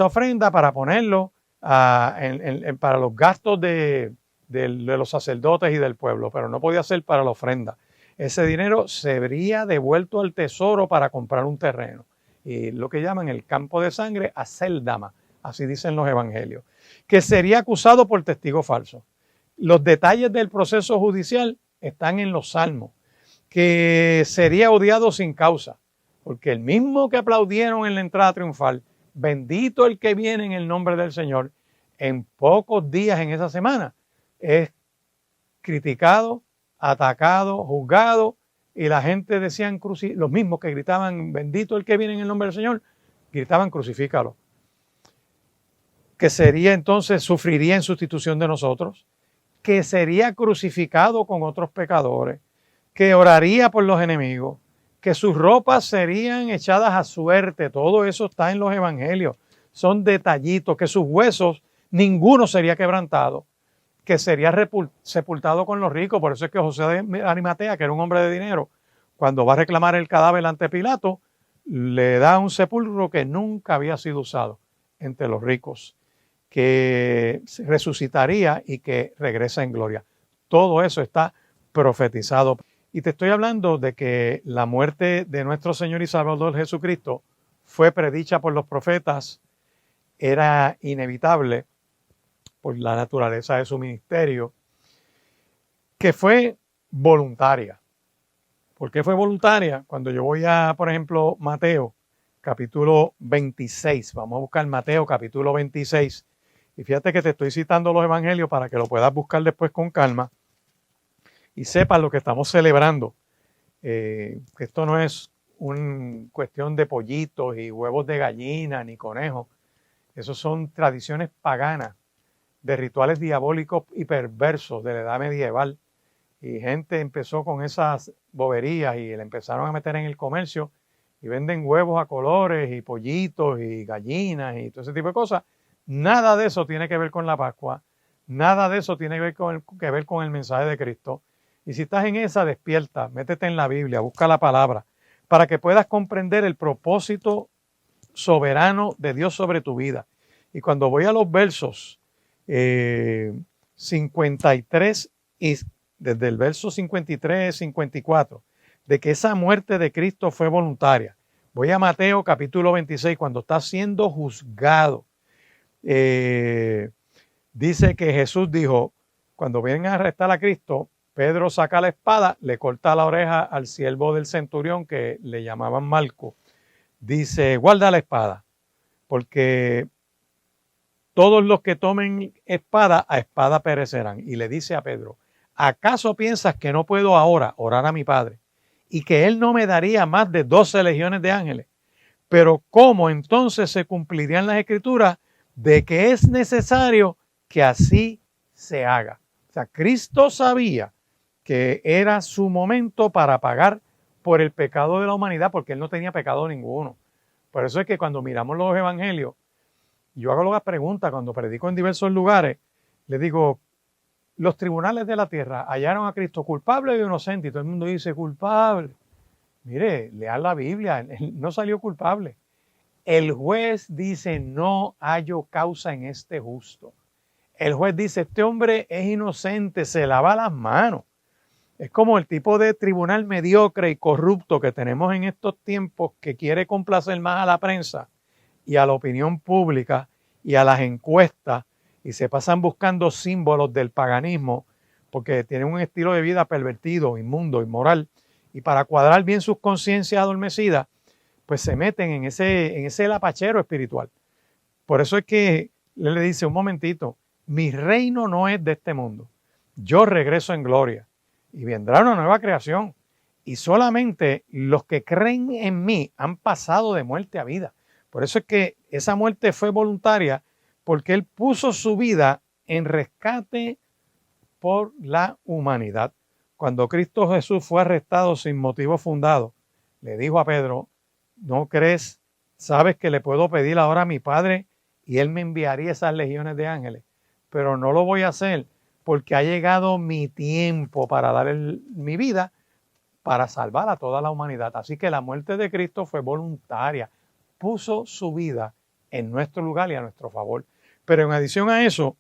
ofrenda para ponerlo para los gastos de los sacerdotes y del pueblo, pero no podía ser para la ofrenda. Ese dinero se habría devuelto al tesoro para comprar un terreno. Y lo que llaman el campo de sangre, Aceldama, así dicen los evangelios. Que sería acusado por testigo falso. Los detalles del proceso judicial están en los salmos. Que sería odiado sin causa, porque el mismo que aplaudieron en la entrada triunfal, bendito el que viene en el nombre del Señor, en pocos días en esa semana, es criticado, atacado, juzgado, y la gente decían, los mismos que gritaban, bendito el que viene en el nombre del Señor, gritaban, crucifícalo. Que sería entonces, sufriría en sustitución de nosotros, que sería crucificado con otros pecadores, que oraría por los enemigos, que sus ropas serían echadas a suerte, todo eso está en los evangelios, son detallitos, que sus huesos, ninguno sería quebrantado, que sería sepultado con los ricos. Por eso es que José de Arimatea, que era un hombre de dinero, cuando va a reclamar el cadáver ante Pilato, le da un sepulcro que nunca había sido usado entre los ricos, que resucitaría y que regresa en gloria. Todo eso está profetizado. Y te estoy hablando de que la muerte de nuestro Señor y Salvador Jesucristo fue predicha por los profetas, era inevitable por la naturaleza de su ministerio, que fue voluntaria. ¿Por qué fue voluntaria? Cuando yo voy a, por ejemplo, Mateo, capítulo 26, vamos a buscar Mateo, capítulo 26, y fíjate que te estoy citando los evangelios para que lo puedas buscar después con calma y sepas lo que estamos celebrando. Que esto no es una cuestión de pollitos y huevos de gallina ni conejos. Esos son tradiciones paganas, de rituales diabólicos y perversos de la edad medieval. Y gente empezó con esas boberías y le empezaron a meter en el comercio y venden huevos a colores y pollitos y gallinas y todo ese tipo de cosas. Nada de eso tiene que ver con la Pascua. Nada de eso tiene que ver con el mensaje de Cristo. Y si estás en esa, despierta, métete en la Biblia, busca la palabra, para que puedas comprender el propósito soberano de Dios sobre tu vida. Y cuando voy a los versos 53 y desde el verso 53, 54, de que esa muerte de Cristo fue voluntaria. Voy a Mateo capítulo 26, cuando está siendo juzgado. Dice que Jesús dijo, cuando vienen a arrestar a Cristo, Pedro saca la espada, le corta la oreja al siervo del centurión que le llamaban Malco. Dice, guarda la espada, porque todos los que tomen espada, a espada perecerán. Y le dice a Pedro, ¿acaso piensas que no puedo ahora orar a mi Padre y que Él no me daría más de 12 legiones de ángeles? Pero ¿cómo entonces se cumplirían las escrituras de que es necesario que así se haga? O sea, Cristo sabía que era su momento para pagar por el pecado de la humanidad, porque Él no tenía pecado ninguno. Por eso es que cuando miramos los evangelios, yo hago las preguntas cuando predico en diversos lugares, le digo, los tribunales de la tierra hallaron a Cristo culpable o inocente, y todo el mundo dice culpable. Mire, lean la Biblia, él no salió culpable. El juez dice, no hallo causa en este justo. El juez dice, este hombre es inocente, se lava las manos. Es como el tipo de tribunal mediocre y corrupto que tenemos en estos tiempos, que quiere complacer más a la prensa y a la opinión pública y a las encuestas, y se pasan buscando símbolos del paganismo porque tienen un estilo de vida pervertido, inmundo, inmoral, y para cuadrar bien sus conciencias adormecidas, pues se meten en ese lapachero espiritual. Por eso es que él le dice, un momentito, mi reino no es de este mundo, yo regreso en gloria y vendrá una nueva creación, y solamente los que creen en mí han pasado de muerte a vida. Por eso es que esa muerte fue voluntaria, porque Él puso su vida en rescate por la humanidad. Cuando Cristo Jesús fue arrestado sin motivo fundado, le dijo a Pedro, ¿no crees? ¿Sabes que le puedo pedir ahora a mi Padre y Él me enviaría esas legiones de ángeles? Pero no lo voy a hacer porque ha llegado mi tiempo para dar mi vida para salvar a toda la humanidad. Así que la muerte de Cristo fue voluntaria. Puso su vida en nuestro lugar y a nuestro favor. Pero en adición a eso,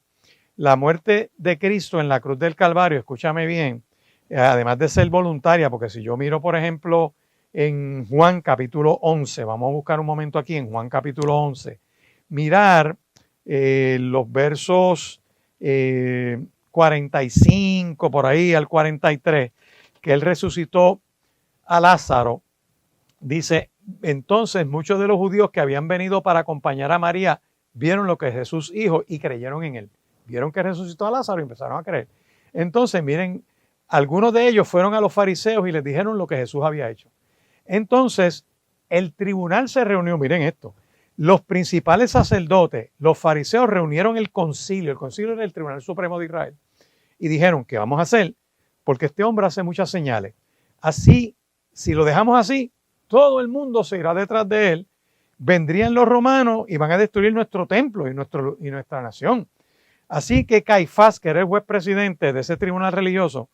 la muerte de Cristo en la cruz del Calvario, escúchame bien, además de ser voluntaria, porque si yo miro, por ejemplo, en Juan capítulo 11, vamos a buscar un momento aquí en Juan capítulo 11, mirar los versos 45 por ahí al 43, que Él resucitó a Lázaro, dice, entonces muchos de los judíos que habían venido para acompañar a María vieron lo que Jesús hizo y creyeron en Él. Vieron que resucitó a Lázaro y empezaron a creer. Entonces, miren, algunos de ellos fueron a los fariseos y les dijeron lo que Jesús había hecho. Entonces, el tribunal se reunió, miren esto, los principales sacerdotes, los fariseos reunieron el concilio era el Tribunal Supremo de Israel, y dijeron, ¿qué vamos a hacer? Porque este hombre hace muchas señales. Así, si lo dejamos así, todo el mundo se irá detrás de él, vendrían los romanos y van a destruir nuestro templo y nuestra nación. Así que Caifás, que era el juez presidente de ese tribunal religioso,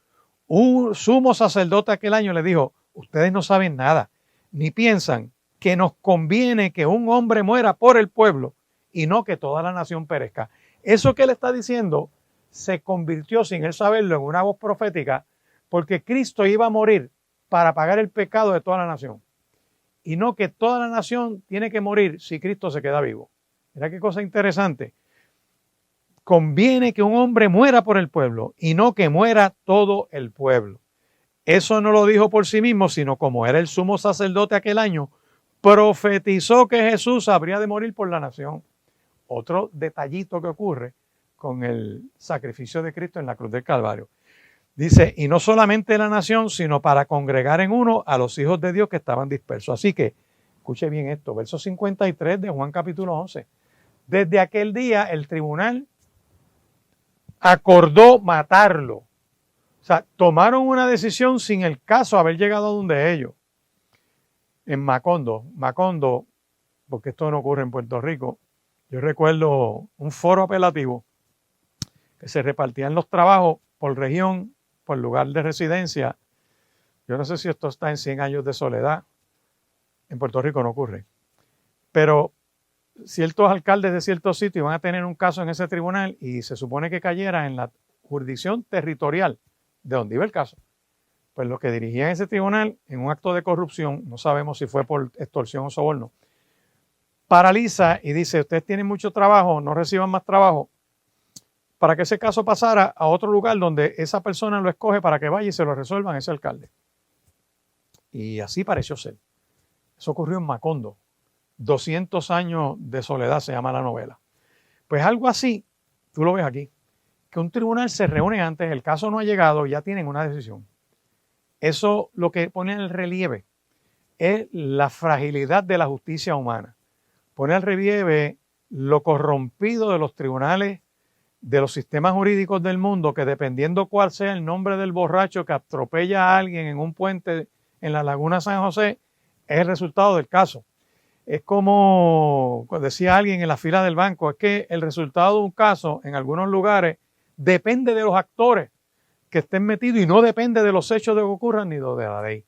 un sumo sacerdote aquel año le dijo, ustedes no saben nada, ni piensan que nos conviene que un hombre muera por el pueblo y no que toda la nación perezca. Eso que él está diciendo se convirtió, sin él saberlo, en una voz profética, porque Cristo iba a morir para pagar el pecado de toda la nación. Y no que toda la nación tiene que morir si Cristo se queda vivo. Mira qué cosa interesante. Conviene que un hombre muera por el pueblo y no que muera todo el pueblo. Eso no lo dijo por sí mismo, sino como era el sumo sacerdote aquel año, profetizó que Jesús habría de morir por la nación. Otro detallito que ocurre con el sacrificio de Cristo en la cruz del Calvario. Dice, y no solamente la nación, sino para congregar en uno a los hijos de Dios que estaban dispersos. Así que, escuche bien esto, verso 53 de Juan capítulo 11. Desde aquel día el tribunal acordó matarlo. O sea, tomaron una decisión sin el caso haber llegado a donde ellos. En Macondo, porque esto no ocurre en Puerto Rico, yo recuerdo un foro apelativo que se repartían los trabajos por región, por lugar de residencia. Yo no sé si esto está en 100 años de soledad. En Puerto Rico no ocurre. Pero ciertos alcaldes de ciertos sitios van a tener un caso en ese tribunal y se supone que cayera en la jurisdicción territorial de donde iba el caso. Pues los que dirigían ese tribunal en un acto de corrupción, no sabemos si fue por extorsión o soborno, paraliza y dice, ustedes tienen mucho trabajo, no reciban más trabajo, para que ese caso pasara a otro lugar donde esa persona lo escoge para que vaya y se lo resuelvan ese alcalde. Y así pareció ser. Eso ocurrió en Macondo. 200 años de soledad se llama la novela. Pues algo así, tú lo ves aquí, que un tribunal se reúne antes, el caso no ha llegado y ya tienen una decisión. Eso lo que pone en el relieve es la fragilidad de la justicia humana. Pone al relieve lo corrompido de los tribunales, de los sistemas jurídicos del mundo, que dependiendo cuál sea el nombre del borracho que atropella a alguien en un puente en la Laguna San José, es el resultado del caso. Es como decía alguien en la fila del banco, es que el resultado de un caso en algunos lugares depende de los actores que estén metidos y no depende de los hechos de que ocurran ni de la ley.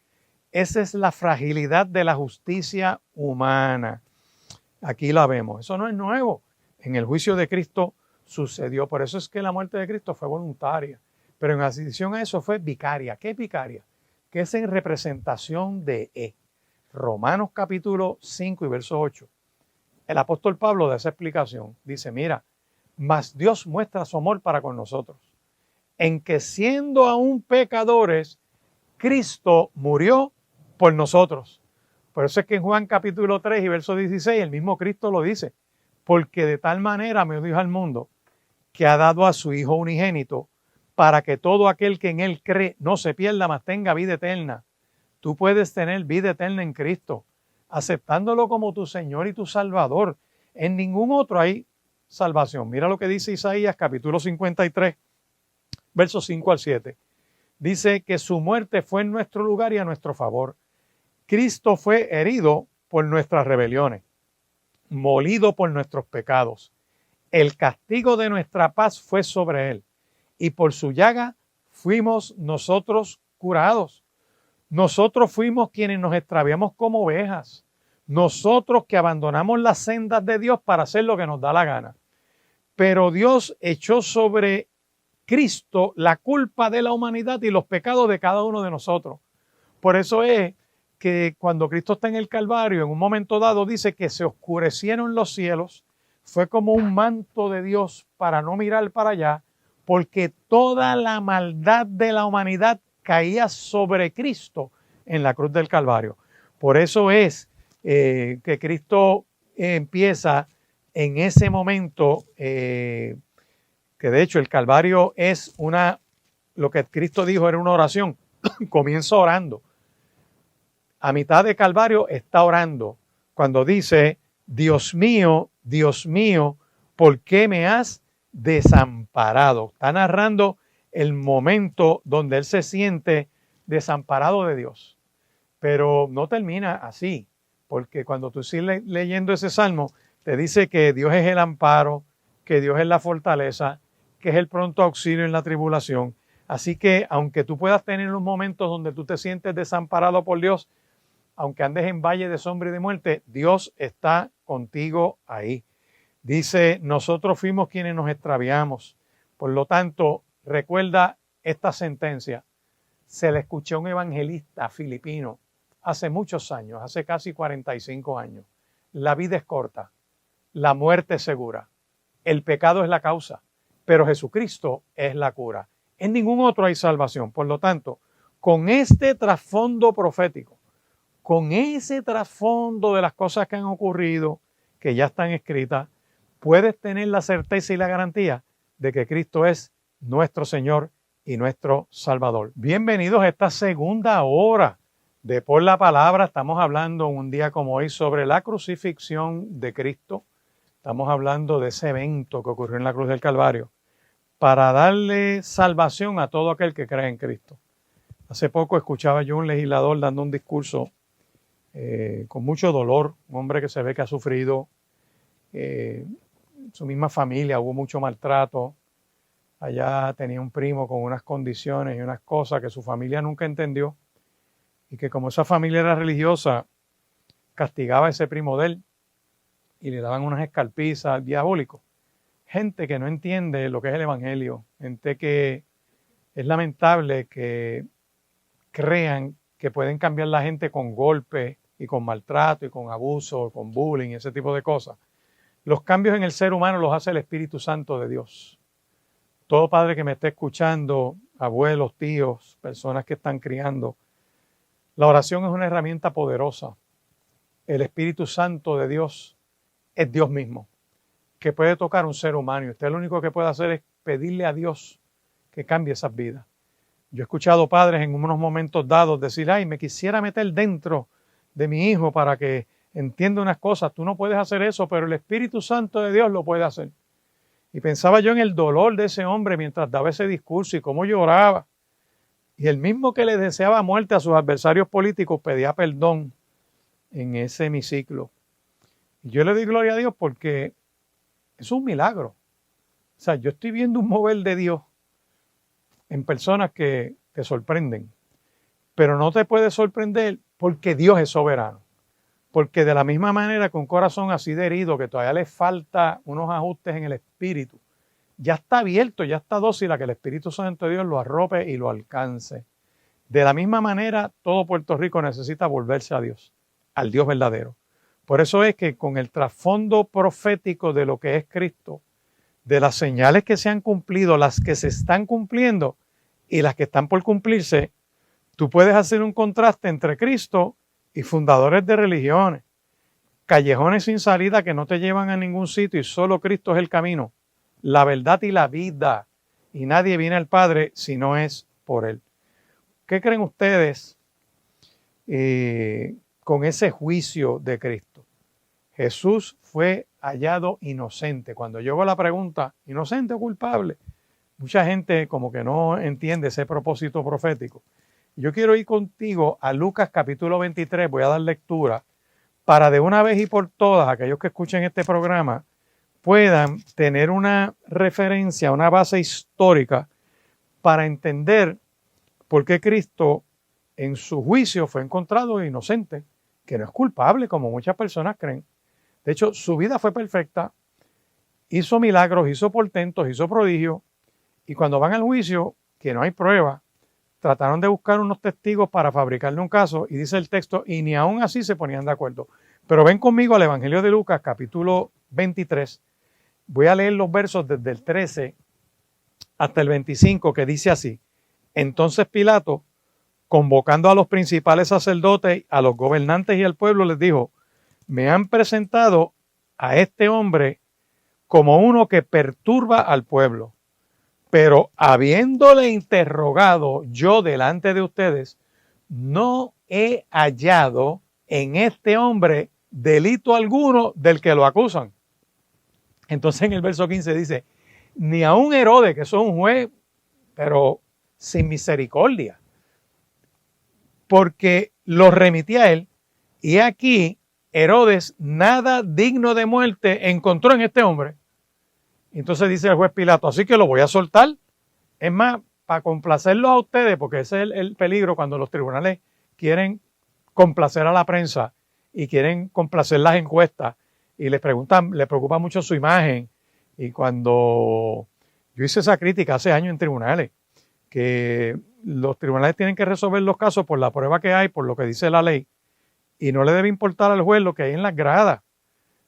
Esa es la fragilidad de la justicia humana. Aquí la vemos. Eso no es nuevo. En el juicio de Cristo sucedió. Por eso es que la muerte de Cristo fue voluntaria. Pero en adición a eso fue vicaria. ¿Qué es vicaria? Que es en representación de Romanos capítulo 5 y verso 8. El apóstol Pablo da esa explicación. Dice, mira, mas Dios muestra su amor para con nosotros, en que siendo aún pecadores, Cristo murió por nosotros. Por eso es que en Juan capítulo 3 y verso 16, el mismo Cristo lo dice, porque de tal manera me dio al mundo, que ha dado a su Hijo unigénito, para que todo aquel que en Él cree no se pierda, mas tenga vida eterna. Tú puedes tener vida eterna en Cristo, aceptándolo como tu Señor y tu Salvador. En ningún otro hay salvación. Mira lo que dice Isaías capítulo 53, versos 5 al 7. Dice que su muerte fue en nuestro lugar y a nuestro favor. Cristo fue herido por nuestras rebeliones, molido por nuestros pecados. El castigo de nuestra paz fue sobre él, y por su llaga fuimos nosotros curados. Nosotros fuimos quienes nos extraviamos como ovejas. Nosotros que abandonamos las sendas de Dios para hacer lo que nos da la gana. Pero Dios echó sobre Cristo la culpa de la humanidad y los pecados de cada uno de nosotros. Por eso es que cuando Cristo está en el Calvario, en un momento dado dice que se oscurecieron los cielos, fue como un manto de Dios para no mirar para allá, porque toda la maldad de la humanidad caía sobre Cristo en la cruz del Calvario. Por eso es que Cristo empieza en ese momento, que de hecho el Calvario es lo que Cristo dijo era una oración, comienza orando. A mitad de Calvario está orando cuando dice, Dios mío, ¿por qué me has desamparado? Está narrando el momento donde él se siente desamparado de Dios. Pero no termina así, porque cuando tú sigues leyendo ese salmo, te dice que Dios es el amparo, que Dios es la fortaleza, que es el pronto auxilio en la tribulación. Así que aunque tú puedas tener unos momentos donde tú te sientes desamparado por Dios, aunque andes en valle de sombra y de muerte, Dios está contigo ahí. Dice, nosotros fuimos quienes nos extraviamos. Por lo tanto, recuerda esta sentencia. Se le escuché a un evangelista filipino hace muchos años, hace casi 45 años. La vida es corta, la muerte es segura, el pecado es la causa, pero Jesucristo es la cura. En ningún otro hay salvación. Por lo tanto, con este trasfondo profético, con ese trasfondo de las cosas que han ocurrido, que ya están escritas, puedes tener la certeza y la garantía de que Cristo es nuestro Señor y nuestro Salvador. Bienvenidos a esta segunda hora de Por la Palabra. Estamos hablando un día como hoy sobre la crucifixión de Cristo. Estamos hablando de ese evento que ocurrió en la cruz del Calvario para darle salvación a todo aquel que cree en Cristo. Hace poco escuchaba yo un legislador dando un discurso con mucho dolor, un hombre que se ve que ha sufrido, su misma familia, hubo mucho maltrato, allá tenía un primo con unas condiciones y unas cosas que su familia nunca entendió, y que como esa familia era religiosa, castigaba a ese primo de él y le daban unas escarpizas diabólicos. Gente que no entiende lo que es el evangelio, gente que es lamentable que crean que pueden cambiar la gente con golpes y con maltrato y con abuso, con bullying, ese tipo de cosas. Los cambios en el ser humano los hace el Espíritu Santo de Dios. Todo padre que me esté escuchando, abuelos, tíos, personas que están criando, la oración es una herramienta poderosa. El Espíritu Santo de Dios es Dios mismo, que puede tocar a un ser humano, y usted lo único que puede hacer es pedirle a Dios que cambie esas vidas. Yo he escuchado padres en unos momentos dados decir, ay, me quisiera meter dentro de mi hijo para que entienda unas cosas. Tú no puedes hacer eso, pero el Espíritu Santo de Dios lo puede hacer. Y pensaba yo en el dolor de ese hombre mientras daba ese discurso y cómo lloraba. Y el mismo que le deseaba muerte a sus adversarios políticos pedía perdón en ese hemiciclo. Y yo le doy gloria a Dios porque es un milagro. O sea, yo estoy viendo un mover de Dios en personas que te sorprenden. Pero no te puede sorprender porque Dios es soberano. Porque de la misma manera que un corazón así de herido, que todavía le falta unos ajustes en el espíritu, ya está abierto, ya está dócil a que el Espíritu Santo de Dios lo arrope y lo alcance. De la misma manera, todo Puerto Rico necesita volverse a Dios, al Dios verdadero. Por eso es que con el trasfondo profético de lo que es Cristo, de las señales que se han cumplido, las que se están cumpliendo y las que están por cumplirse, tú puedes hacer un contraste entre Cristo y fundadores de religiones, callejones sin salida que no te llevan a ningún sitio y solo Cristo es el camino, la verdad y la vida, y nadie viene al Padre si no es por Él. ¿Qué creen ustedes con ese juicio de Cristo? Jesús fue hallado inocente. Cuando yo hago la pregunta, ¿inocente o culpable? Mucha gente como que no entiende ese propósito profético. Yo quiero ir contigo a Lucas capítulo 23, voy a dar lectura, para de una vez y por todas, aquellos que escuchen este programa, puedan tener una referencia, una base histórica para entender por qué Cristo en su juicio fue encontrado inocente, que no es culpable como muchas personas creen. De hecho, su vida fue perfecta, hizo milagros, hizo portentos, hizo prodigios, y cuando van al juicio, que no hay prueba, trataron de buscar unos testigos para fabricarle un caso, y dice el texto, y ni aún así se ponían de acuerdo. Pero ven conmigo al Evangelio de Lucas, capítulo 23. Voy a leer los versos desde el 13 hasta el 25, que dice así. Entonces Pilato, convocando a los principales sacerdotes, a los gobernantes y al pueblo, les dijo, me han presentado a este hombre como uno que perturba al pueblo. Pero habiéndole interrogado yo delante de ustedes, no he hallado en este hombre delito alguno del que lo acusan. Entonces en el verso 15 dice, ni aun Herodes, que es un juez, pero sin misericordia, porque lo remití a él, y aquí Herodes nada digno de muerte encontró en este hombre. Entonces dice el juez Pilato, así que lo voy a soltar. Es más, para complacerlos a ustedes, porque ese es el peligro cuando los tribunales quieren complacer a la prensa y quieren complacer las encuestas y les preguntan, les preocupa mucho su imagen. Y cuando yo hice esa crítica hace años en tribunales, que los tribunales tienen que resolver los casos por la prueba que hay, por lo que dice la ley, y no le debe importar al juez lo que hay en las gradas,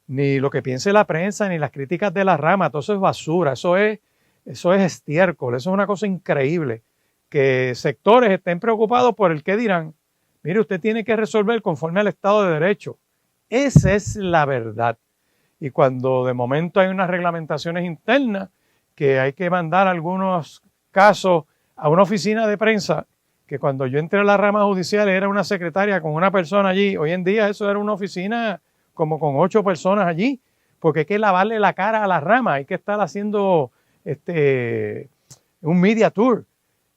ni lo que piense la prensa, ni las críticas de la rama. Todo eso es basura, eso es estiércol, eso es una cosa increíble. Que sectores estén preocupados por el qué dirán. Mire, usted tiene que resolver conforme al Estado de Derecho. Esa es la verdad. Y cuando de momento hay unas reglamentaciones internas, que hay que mandar algunos casos a una oficina de prensa, que cuando yo entré a la rama judicial era una secretaria con una persona allí. Hoy en día eso era una oficina como con 8 personas allí, porque hay que lavarle la cara a la rama, hay que estar haciendo un media tour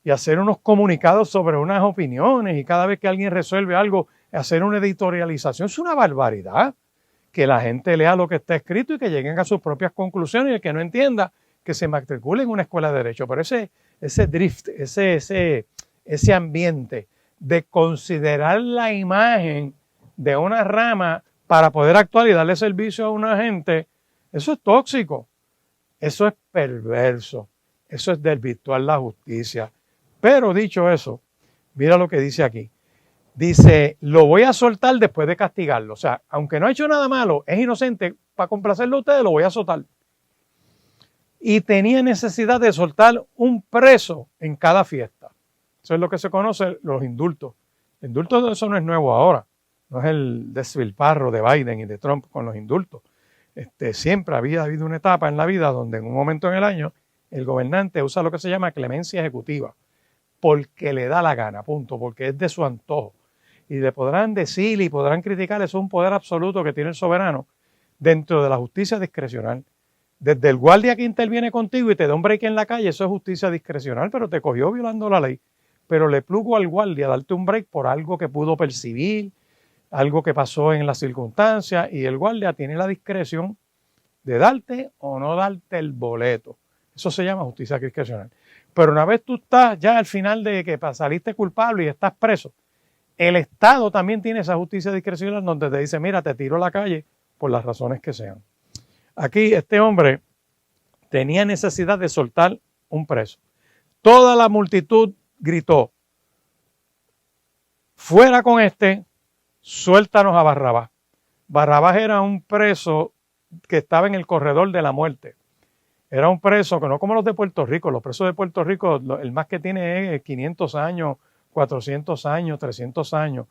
y hacer unos comunicados sobre unas opiniones, y cada vez que alguien resuelve algo, hacer una editorialización. Es una barbaridad que la gente lea lo que está escrito y que lleguen a sus propias conclusiones, y el que no entienda, que se matricule en una escuela de derecho, pero ese drift, ese ambiente de considerar la imagen de una rama para poder actuar y darle servicio a una gente, eso es tóxico, eso es perverso, eso es desvirtuar la justicia. Pero dicho eso, mira lo que dice aquí. Dice, lo voy a soltar después de castigarlo. O sea, aunque no ha hecho nada malo, es inocente, para complacerlo a ustedes lo voy a soltar. Y tenía necesidad de soltar un preso en cada fiesta. Eso es lo que se conoce los indultos. El indulto, eso no es nuevo ahora. No es el despilfarro de Biden y de Trump con los indultos. Siempre había habido una etapa en la vida donde en un momento en el año el gobernante usa lo que se llama clemencia ejecutiva. Porque le da la gana, punto. Porque es de su antojo. Y le podrán decir y podrán criticar, eso es un poder absoluto que tiene el soberano dentro de la justicia discrecional. Desde el guardia que interviene contigo y te da un break en la calle, eso es justicia discrecional, pero te cogió violando la ley. Pero le plugo al guardia darte un break por algo que pudo percibir, algo que pasó en las circunstancias, y el guardia tiene la discreción de darte o no darte el boleto. Eso se llama justicia discrecional. Pero una vez tú estás ya al final de que saliste culpable y estás preso, el Estado también tiene esa justicia discrecional donde te dice, mira, te tiro a la calle por las razones que sean. Aquí este hombre tenía necesidad de soltar un preso. Toda la multitud gritó, fuera con suéltanos a Barrabás. Barrabás era un preso que estaba en el corredor de la muerte. Era un preso que no como los de Puerto Rico. Los presos de Puerto Rico, el más que tiene es 500 años, 400 años, 300 años.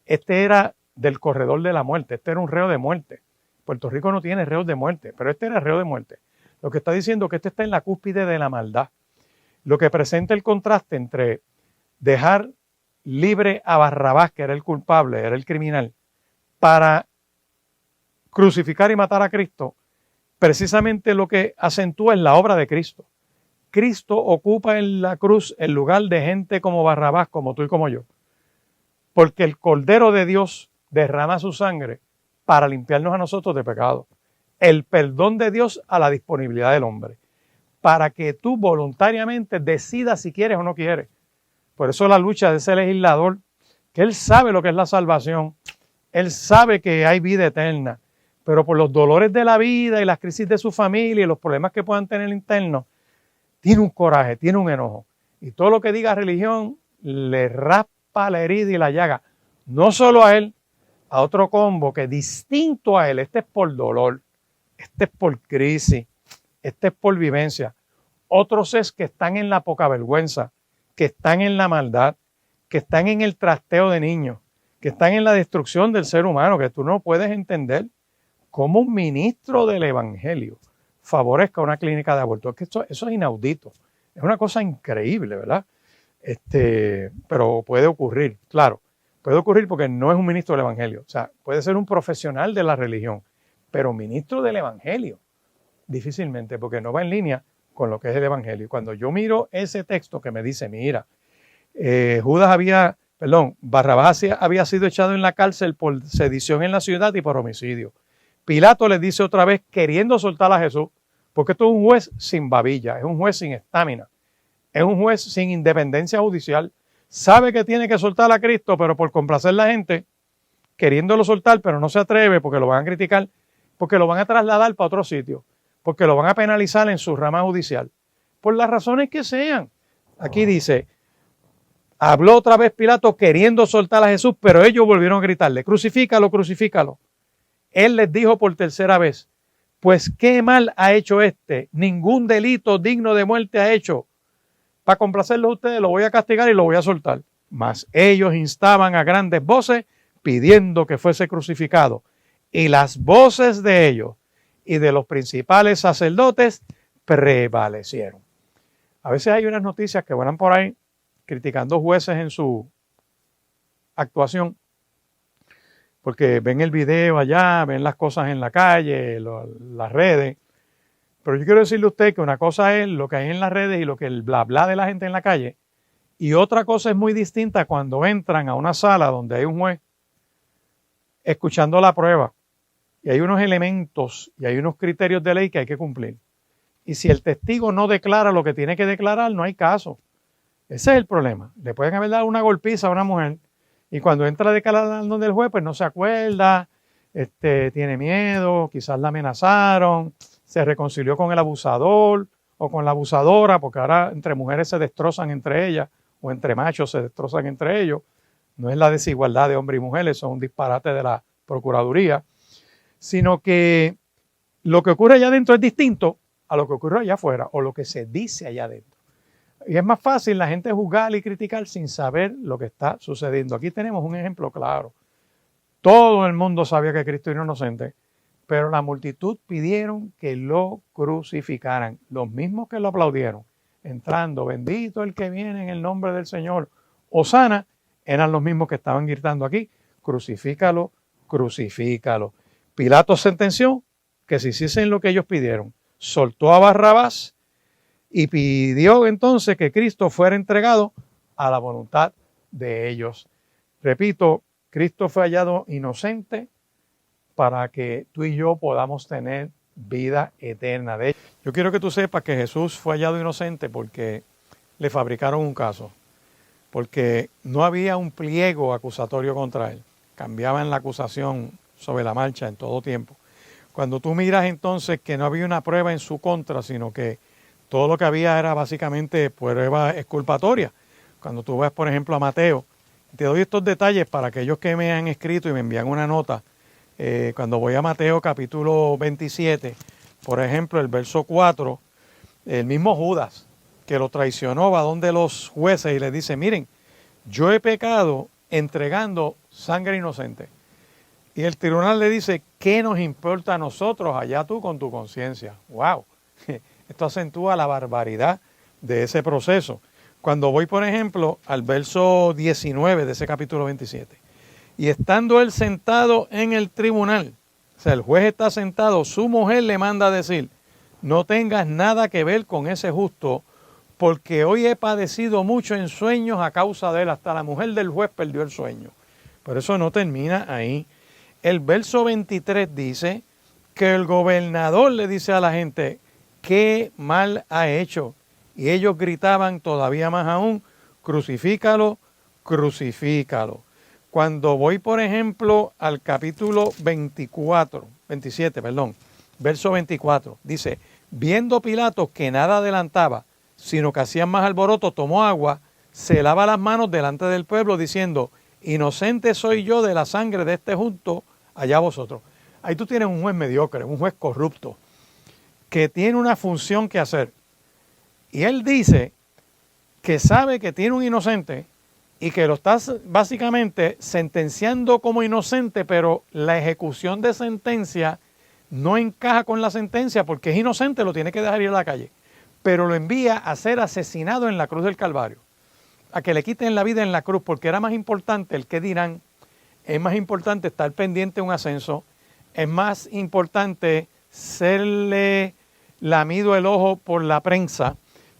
Este era del corredor de la muerte. Este era un reo de muerte. Puerto Rico no tiene reos de muerte, pero este era reo de muerte. Lo que está diciendo es que este está en la cúspide de la maldad. Lo que presenta el contraste entre dejar libre a Barrabás, que era el culpable, era el criminal, para crucificar y matar a Cristo, precisamente lo que acentúa es la obra de Cristo. Cristo ocupa en la cruz el lugar de gente como Barrabás, como tú y como yo. Porque el Cordero de Dios derrama su sangre para limpiarnos a nosotros de pecado. El perdón de Dios a la disponibilidad del hombre. Para que tú voluntariamente decidas si quieres o no quieres. Por eso la lucha de ese legislador, que él sabe lo que es la salvación. Él sabe que hay vida eterna. Pero por los dolores de la vida y las crisis de su familia y los problemas que puedan tener internos, tiene un coraje, tiene un enojo. Y todo lo que diga religión le raspa la herida y la llaga. No solo a él, a otro combo que distinto a él. Este es por dolor, este es por crisis, este es por vivencia. Otros es que están en la poca vergüenza, que están en la maldad, que están en el trasteo de niños, que están en la destrucción del ser humano, que tú no puedes entender cómo un ministro del evangelio favorezca una clínica de aborto. Es que eso es inaudito. Es una cosa increíble, ¿verdad? Pero puede ocurrir, claro. Puede ocurrir porque no es un ministro del evangelio. O sea, puede ser un profesional de la religión, pero ministro del evangelio, difícilmente, porque no va en línea con lo que es el evangelio. Y cuando yo miro ese texto que me dice, mira, Barrabás había sido echado en la cárcel por sedición en la ciudad y por homicidio. Pilato le dice otra vez, queriendo soltar a Jesús, porque esto es un juez sin babilla, es un juez sin estamina, es un juez sin independencia judicial. Sabe que tiene que soltar a Cristo, pero por complacer a la gente, queriéndolo soltar, pero no se atreve porque lo van a criticar, porque lo van a trasladar para otro sitio, porque lo van a penalizar en su rama judicial, por las razones que sean. Aquí dice, habló otra vez Pilato queriendo soltar a Jesús, pero ellos volvieron a gritarle, crucifícalo, crucifícalo. Él les dijo por tercera vez, pues qué mal ha hecho este, ningún delito digno de muerte ha hecho. Para complacerlos a ustedes lo voy a castigar y lo voy a soltar. Mas ellos instaban a grandes voces pidiendo que fuese crucificado. Y las voces de ellos y de los principales sacerdotes prevalecieron. A veces hay unas noticias que van por ahí criticando jueces en su actuación, porque ven el video allá, ven las cosas en la calle, las redes. Pero yo quiero decirle a usted que una cosa es lo que hay en las redes y lo que el bla bla de la gente en la calle, y otra cosa es muy distinta cuando entran a una sala donde hay un juez escuchando la prueba y hay unos elementos y hay unos criterios de ley que hay que cumplir. Y si el testigo no declara lo que tiene que declarar, no hay caso. Ese es el problema. Le pueden haber dado una golpiza a una mujer y cuando entra a declarar donde el juez, pues no se acuerda, tiene miedo, quizás la amenazaron, se reconcilió con el abusador o con la abusadora, porque ahora entre mujeres se destrozan entre ellas o entre machos se destrozan entre ellos. No es la desigualdad de hombre y mujer, eso es un disparate de la Procuraduría, sino que lo que ocurre allá adentro es distinto a lo que ocurre allá afuera o lo que se dice allá adentro. Y es más fácil la gente juzgar y criticar sin saber lo que está sucediendo. Aquí tenemos un ejemplo claro. Todo el mundo sabía que Cristo era inocente, pero la multitud pidieron que lo crucificaran. Los mismos que lo aplaudieron, entrando, bendito el que viene en el nombre del Señor, hosana, eran los mismos que estaban gritando aquí, crucifícalo, crucifícalo. Pilato sentenció que se hiciesen lo que ellos pidieron. Soltó a Barrabás y pidió entonces que Cristo fuera entregado a la voluntad de ellos. Repito, Cristo fue hallado inocente para que tú y yo podamos tener vida eterna. De hecho, yo quiero que tú sepas que Jesús fue hallado inocente porque le fabricaron un caso, porque no había un pliego acusatorio contra él. Cambiaban la acusación sobre la marcha en todo tiempo. Cuando tú miras entonces que no había una prueba en su contra, sino que todo lo que había era básicamente prueba exculpatoria. Cuando tú ves, por ejemplo, a Mateo, te doy estos detalles para aquellos que me han escrito y me envían una nota. Cuando voy a Mateo capítulo 27, por ejemplo, el verso 4, el mismo Judas que lo traicionó va donde los jueces y les dice, miren, yo he pecado entregando sangre inocente. Y el tribunal le dice, ¿qué nos importa a nosotros? Allá tú con tu conciencia. ¡Wow! Esto acentúa la barbaridad de ese proceso. Cuando voy, por ejemplo, al verso 19 de ese capítulo 27, y estando él sentado en el tribunal, o sea, el juez está sentado, su mujer le manda a decir, no tengas nada que ver con ese justo, porque hoy he padecido mucho en sueños a causa de él. Hasta la mujer del juez perdió el sueño. Pero eso no termina ahí. El verso 23 dice que el gobernador le dice a la gente, ¿qué mal ha hecho? Y ellos gritaban todavía más aún, crucifícalo, crucifícalo. Cuando voy, por ejemplo, al capítulo 27, verso 24, dice, viendo Pilato que nada adelantaba, sino que hacían más alboroto, tomó agua, se lava las manos delante del pueblo, diciendo, inocente soy yo de la sangre de este justo, allá vosotros. Ahí tú tienes un juez mediocre, un juez corrupto, que tiene una función que hacer. Y él dice que sabe que tiene un inocente y que lo está básicamente sentenciando como inocente, pero la ejecución de sentencia no encaja con la sentencia porque es inocente, lo tiene que dejar ir a la calle. Pero lo envía a ser asesinado en la cruz del Calvario, a que le quiten la vida en la cruz, porque era más importante el que dirán, es más importante estar pendiente de un ascenso, es más importante serle lamido el ojo por la prensa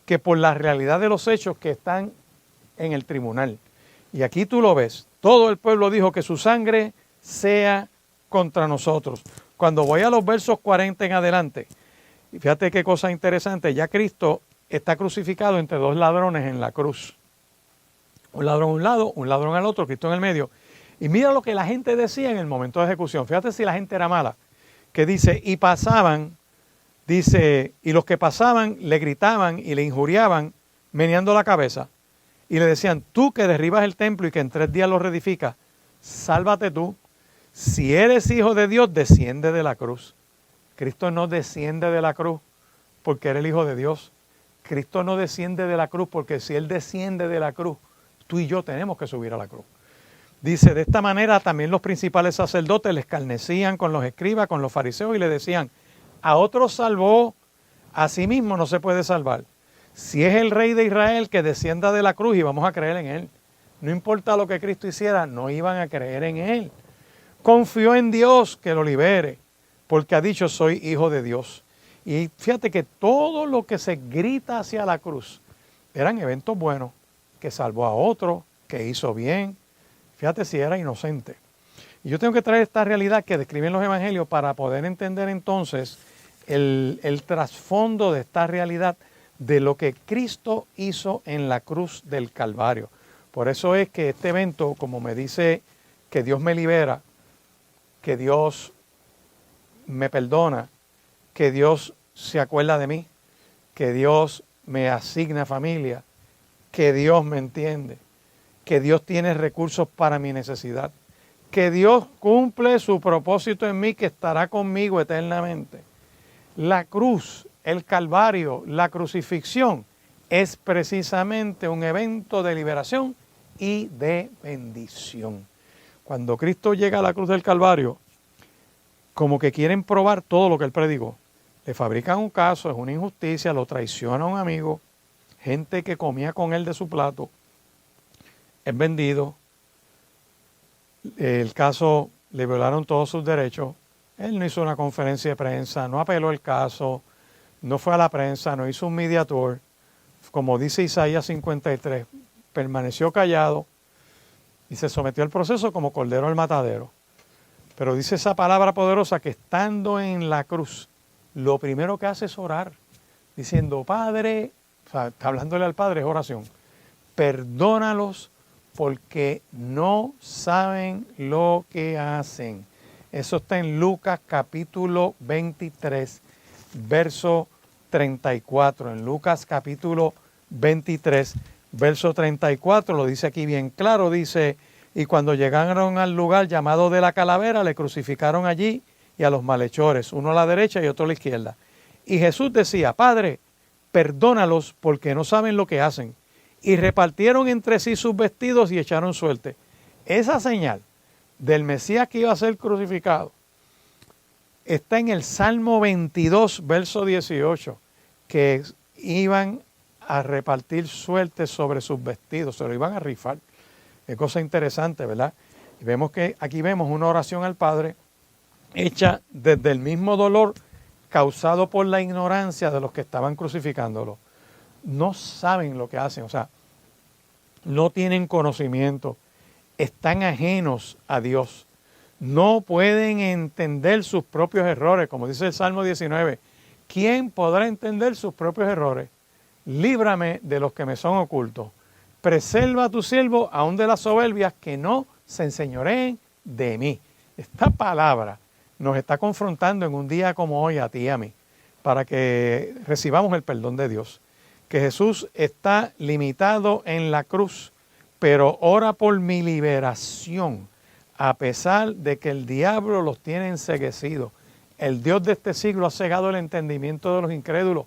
que por la realidad de los hechos que están en el tribunal. Y aquí tú lo ves, todo el pueblo dijo que su sangre sea contra nosotros. Cuando voy a los versos 40 en adelante, y fíjate qué cosa interesante, ya Cristo está crucificado entre dos ladrones en la cruz. Un ladrón a un lado, un ladrón al otro, Cristo en el medio. Y mira lo que la gente decía en el momento de ejecución. Fíjate si la gente era mala. Que dice, y pasaban, dice, y los que pasaban le gritaban y le injuriaban, meneando la cabeza. Y le decían, tú que derribas el templo y que en 3 días lo reedificas, sálvate tú. Si eres hijo de Dios, desciende de la cruz. Cristo no desciende de la cruz porque era el Hijo de Dios. Cristo no desciende de la cruz porque si Él desciende de la cruz, tú y yo tenemos que subir a la cruz. Dice, de esta manera también los principales sacerdotes les escarnecían con los escribas, con los fariseos y le decían, a otros salvó, a sí mismo no se puede salvar. Si es el Rey de Israel, que descienda de la cruz y vamos a creer en Él. No importa lo que Cristo hiciera, no iban a creer en Él. Confió en Dios que lo libere, porque ha dicho, soy hijo de Dios. Y fíjate que todo lo que se grita hacia la cruz eran eventos buenos, que salvó a otro, que hizo bien. Fíjate si era inocente. Y yo tengo que traer esta realidad que describen los evangelios para poder entender entonces el trasfondo de esta realidad de lo que Cristo hizo en la cruz del Calvario. Por eso es que este evento, como me dice que Dios me libera, que Dios me perdona, que Dios se acuerda de mí, que Dios me asigna familia, que Dios me entiende, que Dios tiene recursos para mi necesidad, que Dios cumple su propósito en mí, que estará conmigo eternamente. La cruz, el Calvario, la crucifixión es precisamente un evento de liberación y de bendición. Cuando Cristo llega a la cruz del Calvario, como que quieren probar todo lo que Él predicó. Le fabrican un caso, es una injusticia, lo traiciona a un amigo, gente que comía con Él de su plato, es vendido. El caso, le violaron todos sus derechos. Él no hizo una conferencia de prensa, no apeló el caso, no fue a la prensa, no hizo un media tour. Como dice Isaías 53, permaneció callado y se sometió al proceso como cordero al matadero. Pero dice esa palabra poderosa que estando en la cruz, lo primero que hace es orar, diciendo, Padre, o sea, está hablándole al Padre, es oración, perdónalos porque no saben lo que hacen. Eso está en Lucas capítulo 23, verso 34. En Lucas capítulo 23, verso 34, lo dice aquí bien claro, dice, y cuando llegaron al lugar llamado de la Calavera, le crucificaron allí y a los malhechores, uno a la derecha y otro a la izquierda. Y Jesús decía, Padre, perdónalos porque no saben lo que hacen. Y repartieron entre sí sus vestidos y echaron suerte. Esa señal del Mesías que iba a ser crucificado está en el Salmo 22, verso 18, que iban a repartir suerte sobre sus vestidos, se lo iban a rifar. Qué cosa interesante, ¿verdad? Y vemos que aquí vemos una oración al Padre hecha desde el mismo dolor causado por la ignorancia de los que estaban crucificándolo. No saben lo que hacen, o sea, no tienen conocimiento, están ajenos a Dios, no pueden entender sus propios errores, como dice el Salmo 19. ¿Quién podrá entender sus propios errores? Líbrame de los que me son ocultos. Preserva a tu siervo aún de las soberbias, que no se enseñoreen de mí. Esta palabra nos está confrontando en un día como hoy a ti y a mí, para que recibamos el perdón de Dios. Que Jesús está limitado en la cruz, pero ora por mi liberación, a pesar de que el diablo los tiene enceguecidos. El Dios de este siglo ha cegado el entendimiento de los incrédulos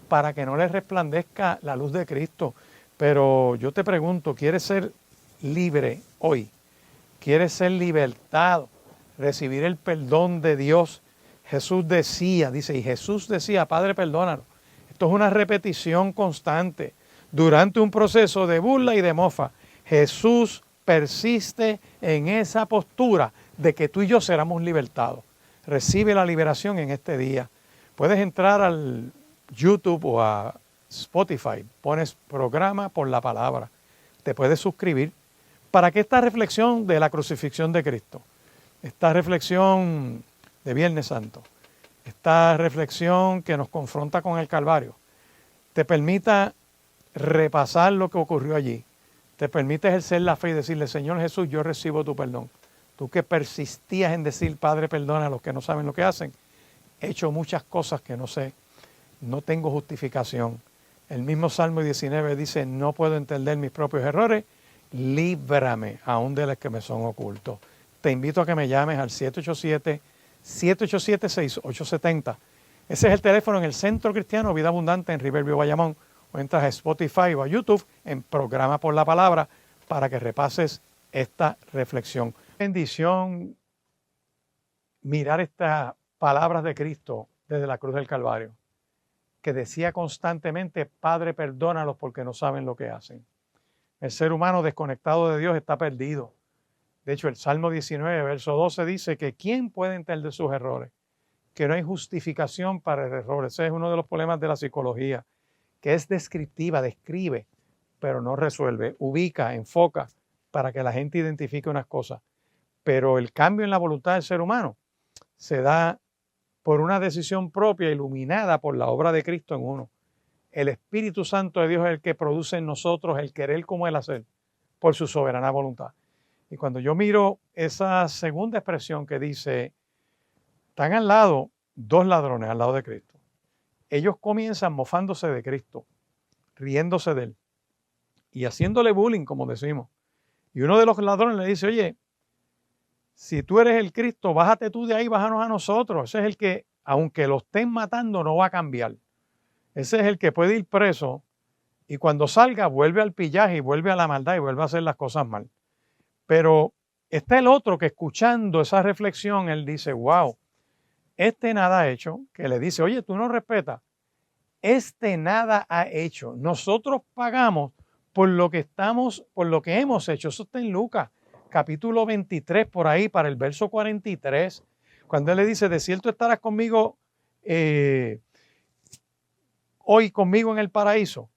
para que no les resplandezca la luz de Cristo. Pero yo te pregunto, ¿quieres ser libre hoy? ¿Quieres ser libertado? Recibir el perdón de Dios. Jesús decía, y Jesús decía, Padre, perdónanos. Esto es una repetición constante. Durante un proceso de burla y de mofa, Jesús persiste en esa postura de que tú y yo seremos libertados. Recibe la liberación en este día. Puedes entrar al YouTube o a Spotify, pones programa por la palabra, te puedes suscribir para que esta reflexión de la crucifixión de Cristo, esta reflexión de Viernes Santo, esta reflexión que nos confronta con el Calvario, te permita repasar lo que ocurrió allí, te permite ejercer la fe y decirle, Señor Jesús, yo recibo tu perdón. Tú que persistías en decir, Padre, perdona a los que no saben lo que hacen, he hecho muchas cosas que no sé, no tengo justificación. El mismo Salmo 19 dice, no puedo entender mis propios errores, líbrame aún de los que me son ocultos. Te invito a que me llames al 787-6870. Ese es el teléfono en el Centro Cristiano Vida Abundante en Riverview, Bayamón. O entras a Spotify o a YouTube en Programa por la Palabra para que repases esta reflexión. Bendición mirar estas palabras de Cristo desde la cruz del Calvario, que decía constantemente, Padre, perdónalos porque no saben lo que hacen. El ser humano desconectado de Dios está perdido. De hecho, el Salmo 19, verso 12 dice que ¿quién puede entender sus errores? Que no hay justificación para el error. Ese es uno de los problemas de la psicología, que es descriptiva, describe, pero no resuelve, ubica, enfoca para que la gente identifique unas cosas. Pero el cambio en la voluntad del ser humano se da por una decisión propia iluminada por la obra de Cristo en uno. El Espíritu Santo de Dios es el que produce en nosotros el querer como el hacer por su soberana voluntad. Y cuando yo miro esa segunda expresión que dice, están al lado dos ladrones al lado de Cristo. Ellos comienzan mofándose de Cristo, riéndose de él y haciéndole bullying, como decimos. Y uno de los ladrones le dice, oye, si tú eres el Cristo, bájate tú de ahí, bájanos a nosotros. Ese es el que, aunque lo estén matando, no va a cambiar. Ese es el que puede ir preso y cuando salga vuelve al pillaje y vuelve a la maldad y vuelve a hacer las cosas mal. Pero está el otro que escuchando esa reflexión, él dice, wow, este nada ha hecho, que le dice, oye, tú no respetas. Este nada ha hecho. Nosotros pagamos por lo que hemos hecho. Eso está en Lucas, capítulo 23, por ahí, para el verso 43. Cuando él le dice, de cierto estarás conmigo hoy conmigo en el paraíso.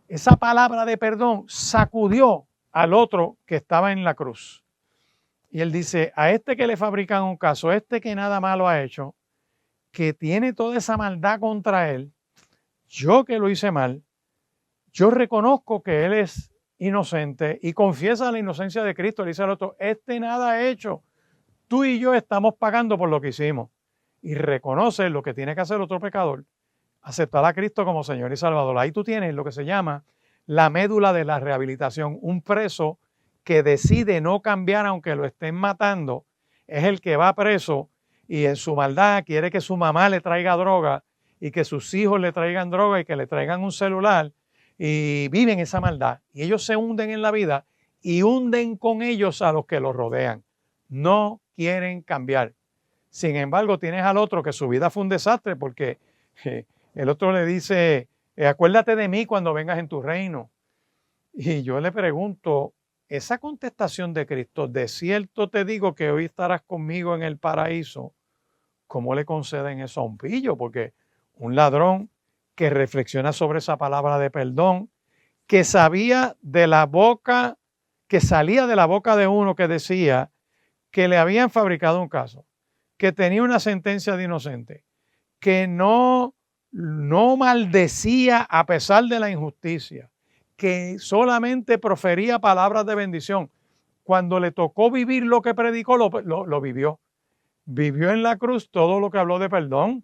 Esa palabra de perdón sacudió al otro que estaba en la cruz. Y él dice, a este que le fabrican un caso, este que nada malo ha hecho, que tiene toda esa maldad contra él, yo que lo hice mal, yo reconozco que él es inocente y confiesa la inocencia de Cristo. Le dice al otro, este nada ha hecho, tú y yo estamos pagando por lo que hicimos. Y reconoce lo que tiene que hacer otro pecador, aceptar a Cristo como Señor y Salvador. Ahí tú tienes lo que se llama la médula de la rehabilitación. Un preso que decide no cambiar aunque lo estén matando, es el que va preso y en su maldad quiere que su mamá le traiga droga y que sus hijos le traigan droga y que le traigan un celular y viven esa maldad. Y ellos se hunden en la vida y hunden con ellos a los que los rodean. No quieren cambiar. Sin embargo, tienes al otro que su vida fue un desastre porque el otro le dice, acuérdate de mí cuando vengas en tu reino. Y yo le pregunto, esa contestación de Cristo, de cierto te digo que hoy estarás conmigo en el paraíso, ¿cómo le conceden eso a un pillo? Porque un ladrón que reflexiona sobre esa palabra de perdón, que sabía de la boca, que salía de la boca de uno que decía que le habían fabricado un caso, que tenía una sentencia de inocente, que no maldecía a pesar de la injusticia, que solamente profería palabras de bendición. Cuando le tocó vivir lo que predicó, lo vivió. Vivió en la cruz todo lo que habló de perdón,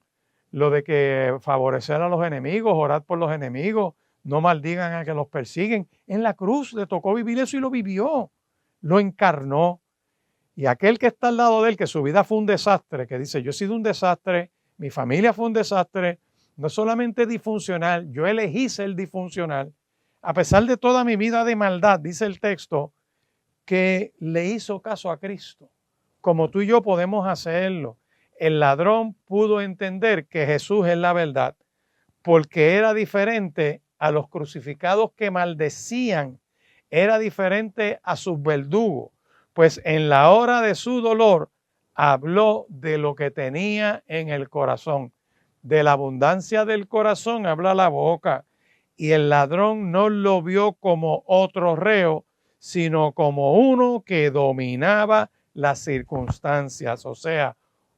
lo de que favorecer a los enemigos, orar por los enemigos, no maldigan a que los persiguen. En la cruz le tocó vivir eso y lo vivió, lo encarnó. Y aquel que está al lado de él, que su vida fue un desastre, que dice, yo he sido un desastre, mi familia fue un desastre, no solamente disfuncional, yo elegí ser disfuncional, a pesar de toda mi vida de maldad, dice el texto, que le hizo caso a Cristo, como tú y yo podemos hacerlo. El ladrón pudo entender que Jesús es la verdad, porque era diferente a los crucificados que maldecían, era diferente a sus verdugos, pues en la hora de su dolor habló de lo que tenía en el corazón. De la abundancia del corazón habla la boca. Y el ladrón no lo vio como otro reo, sino como uno que dominaba las circunstancias, o sea,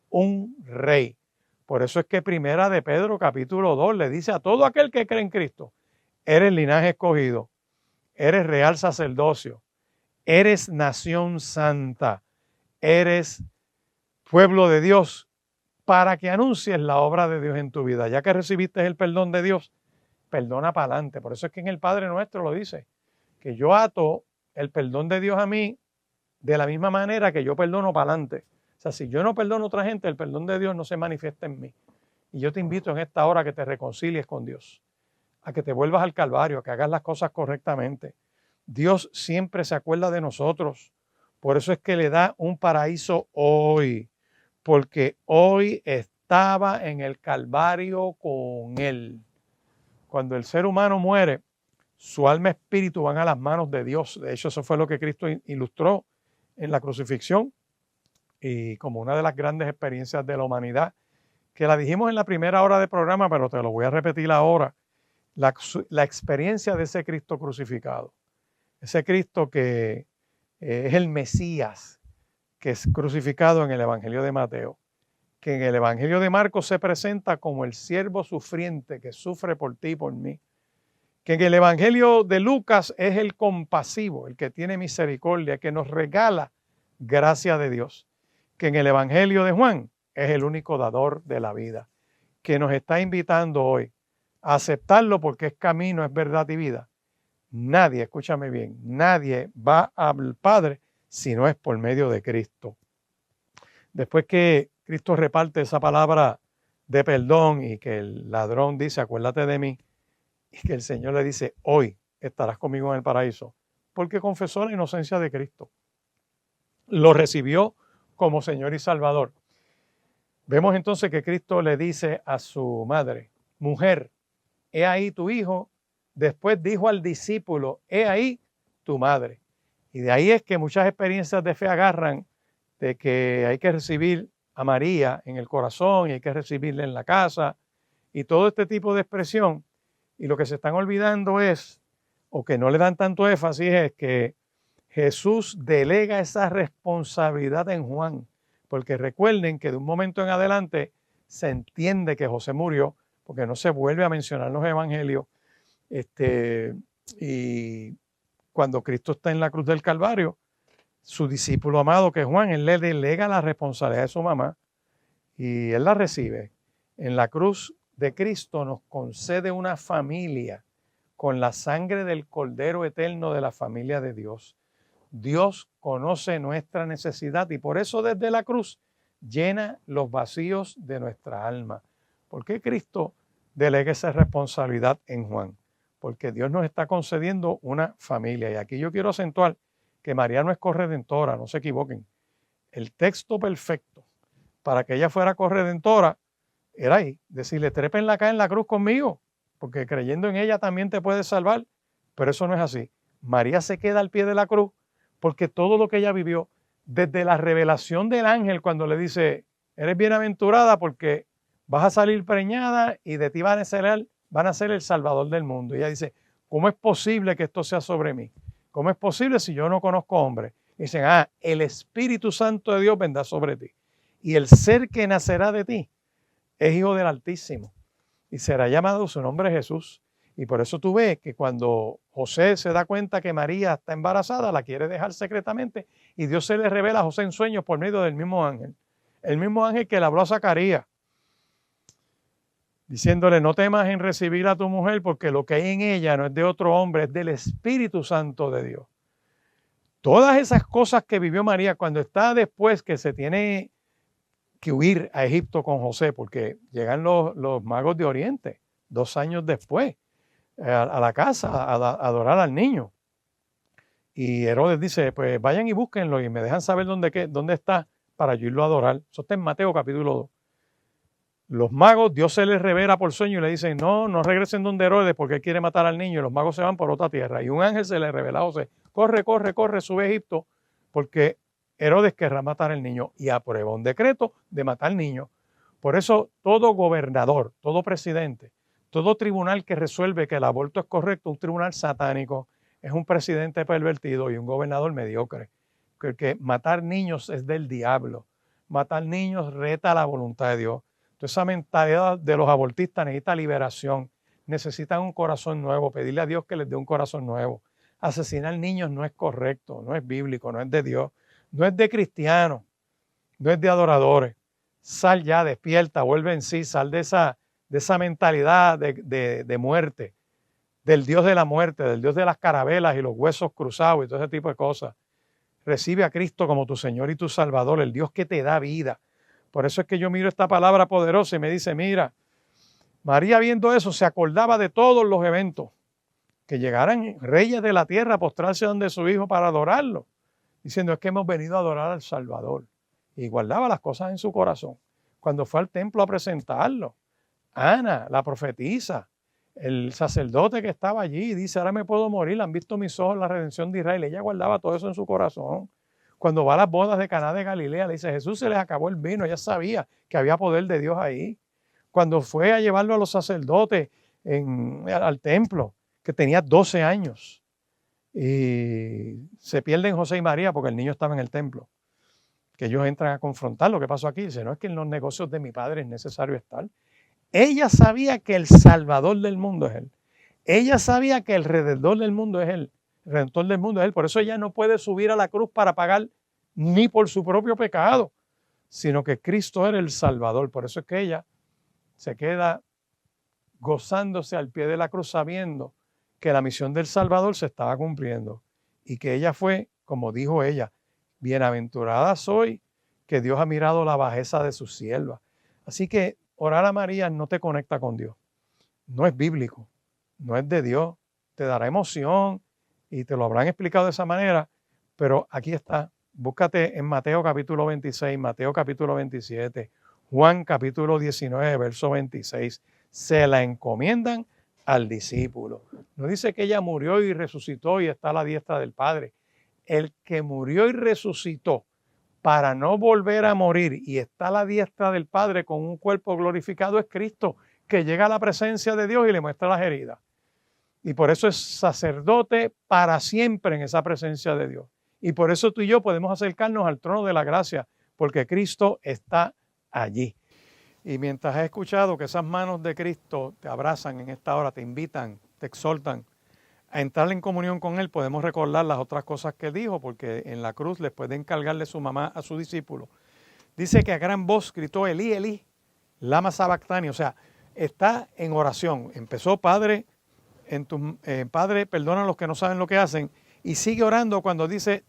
un rey. Por eso es que Primera de Pedro capítulo 2 le dice a todo aquel que cree en Cristo, eres linaje escogido, eres real sacerdocio, eres nación santa, eres pueblo de Dios, para que anuncies la obra de Dios en tu vida. Ya que recibiste el perdón de Dios, perdona para adelante. Por eso es que en el Padre Nuestro lo dice, que yo ato el perdón de Dios a mí de la misma manera que yo perdono para adelante. O sea, si yo no perdono a otra gente, el perdón de Dios no se manifiesta en mí. Y yo te invito en esta hora a que te reconcilies con Dios, a que te vuelvas al Calvario, a que hagas las cosas correctamente. Dios siempre se acuerda de nosotros. Por eso es que le da un paraíso hoy, porque hoy estaba en el Calvario con Él. Cuando el ser humano muere, su alma y espíritu van a las manos de Dios. De hecho, eso fue lo que Cristo ilustró en la crucifixión y como una de las grandes experiencias de la humanidad, que la dijimos en la primera hora del programa, pero te lo voy a repetir ahora, la experiencia de ese Cristo crucificado, ese Cristo que es el Mesías, que es crucificado en el Evangelio de Mateo, que en el Evangelio de Marcos se presenta como el siervo sufriente que sufre por ti y por mí, que en el Evangelio de Lucas es el compasivo, el que tiene misericordia, que nos regala gracia de Dios, que en el Evangelio de Juan es el único dador de la vida, que nos está invitando hoy a aceptarlo porque es camino, es verdad y vida. Nadie, escúchame bien, nadie va al Padre si no es por medio de Cristo. Después que Cristo reparte esa palabra de perdón y que el ladrón dice, acuérdate de mí, y que el Señor le dice, hoy estarás conmigo en el paraíso, porque confesó la inocencia de Cristo. Lo recibió como Señor y Salvador. Vemos entonces que Cristo le dice a su madre, mujer, he ahí tu hijo. Después dijo al discípulo, he ahí tu madre. Y de ahí es que muchas experiencias de fe agarran de que hay que recibir a María en el corazón y hay que recibirla en la casa y todo este tipo de expresión. Y lo que se están olvidando es, o que no le dan tanto énfasis, es que Jesús delega esa responsabilidad en Juan. Porque recuerden que de un momento en adelante se entiende que José murió, porque no se vuelve a mencionar en los evangelios. Y cuando Cristo está en la cruz del Calvario, su discípulo amado, que es Juan, él le delega la responsabilidad de su mamá y él la recibe. En la cruz de Cristo nos concede una familia con la sangre del Cordero Eterno de la familia de Dios. Dios conoce nuestra necesidad y por eso desde la cruz llena los vacíos de nuestra alma. ¿Por qué Cristo delega esa responsabilidad en Juan? Porque Dios nos está concediendo una familia. Y aquí yo quiero acentuar que María no es corredentora, no se equivoquen. El texto perfecto para que ella fuera corredentora era ahí, decirle, trépenla acá en la cruz conmigo, porque creyendo en ella también te puedes salvar. Pero eso no es así. María se queda al pie de la cruz porque todo lo que ella vivió, desde la revelación del ángel cuando le dice, eres bienaventurada porque vas a salir preñada y de ti van a ser el Salvador del mundo. Y ella dice, ¿cómo es posible que esto sea sobre mí? ¿Cómo es posible si yo no conozco hombre? Y dicen, el Espíritu Santo de Dios vendrá sobre ti. Y el ser que nacerá de ti es hijo del Altísimo. Y será llamado su nombre Jesús. Y por eso tú ves que cuando José se da cuenta que María está embarazada, la quiere dejar secretamente y Dios se le revela a José en sueños por medio del mismo ángel. El mismo ángel que le habló a Zacarías, diciéndole, no temas en recibir a tu mujer porque lo que hay en ella no es de otro hombre, es del Espíritu Santo de Dios. Todas esas cosas que vivió María cuando está después que se tiene que huir a Egipto con José, porque llegan los magos de Oriente 2 años después a la casa a adorar al niño. Y Herodes dice, pues vayan y búsquenlo y me dejan saber dónde está para yo irlo a adorar. Eso está en Mateo capítulo 2. Los magos, Dios se les revela por sueño y le dicen, no regresen donde Herodes porque él quiere matar al niño. Y los magos se van por otra tierra. Y un ángel se le revela a José, corre, sube a Egipto porque Herodes querrá matar al niño y aprueba un decreto de matar al niño. Por eso todo gobernador, todo presidente, todo tribunal que resuelve que el aborto es correcto, un tribunal satánico, es un presidente pervertido y un gobernador mediocre. Porque matar niños es del diablo. Matar niños reta la voluntad de Dios. Entonces esa mentalidad de los abortistas necesita liberación. Necesitan un corazón nuevo, pedirle a Dios que les dé un corazón nuevo. Asesinar niños no es correcto, no es bíblico, no es de Dios, no es de cristianos, no es de adoradores. Sal ya, despierta, vuelve en sí, sal de esa mentalidad de muerte, del Dios de la muerte, del Dios de las carabelas y los huesos cruzados y todo ese tipo de cosas. Recibe a Cristo como tu Señor y tu Salvador, el Dios que te da vida. Por eso es que yo miro esta palabra poderosa y me dice, mira, María viendo eso se acordaba de todos los eventos, que llegaran reyes de la tierra a postrarse donde su hijo para adorarlo, diciendo es que hemos venido a adorar al Salvador. Y guardaba las cosas en su corazón. Cuando fue al templo a presentarlo, Ana, la profetisa, el sacerdote que estaba allí, dice, ahora me puedo morir, han visto mis ojos la redención de Israel. Ella guardaba todo eso en su corazón. Cuando va a las bodas de Caná de Galilea, le dice, Jesús se les acabó el vino, ella sabía que había poder de Dios ahí. Cuando fue a llevarlo a los sacerdotes al templo, que tenía 12 años, y se pierden José y María porque el niño estaba en el templo. que ellos entran a confrontar lo que pasó aquí. Dice, no, es que en los negocios de mi padre es necesario estar. Ella sabía que el Salvador del mundo es Él. Ella sabía que el Redentor del mundo es Él. El Redentor del mundo es Él. Por eso ella no puede subir a la cruz para pagar ni por su propio pecado, sino que Cristo era el Salvador. Por eso es que ella se queda gozándose al pie de la cruz sabiendo que la misión del Salvador se estaba cumpliendo y que ella fue, como dijo ella, bienaventurada soy que Dios ha mirado la bajeza de su sierva. Así que orar a María no te conecta con Dios. No es bíblico, no es de Dios. Te dará emoción y te lo habrán explicado de esa manera, pero aquí está. Búscate en Mateo capítulo 26, Mateo capítulo 27, Juan capítulo 19, verso 26. Se la encomiendan al discípulo. No dice que ella murió y resucitó y está a la diestra del Padre. El que murió y resucitó para no volver a morir y está a la diestra del Padre con un cuerpo glorificado es Cristo, que llega a la presencia de Dios y le muestra las heridas. Y por eso es sacerdote para siempre en esa presencia de Dios. Y por eso tú y yo podemos acercarnos al trono de la gracia, porque Cristo está allí. Y mientras has escuchado que esas manos de Cristo te abrazan en esta hora, te invitan, te exhortan a entrar en comunión con Él, podemos recordar las otras cosas que dijo, porque en la cruz les puede encargarle su mamá a su discípulo. Dice que a gran voz gritó, Elí, Elí, lama sabactani. O sea, está en oración. Empezó, Padre, Padre, perdona a los que no saben lo que hacen. Y sigue orando cuando dice,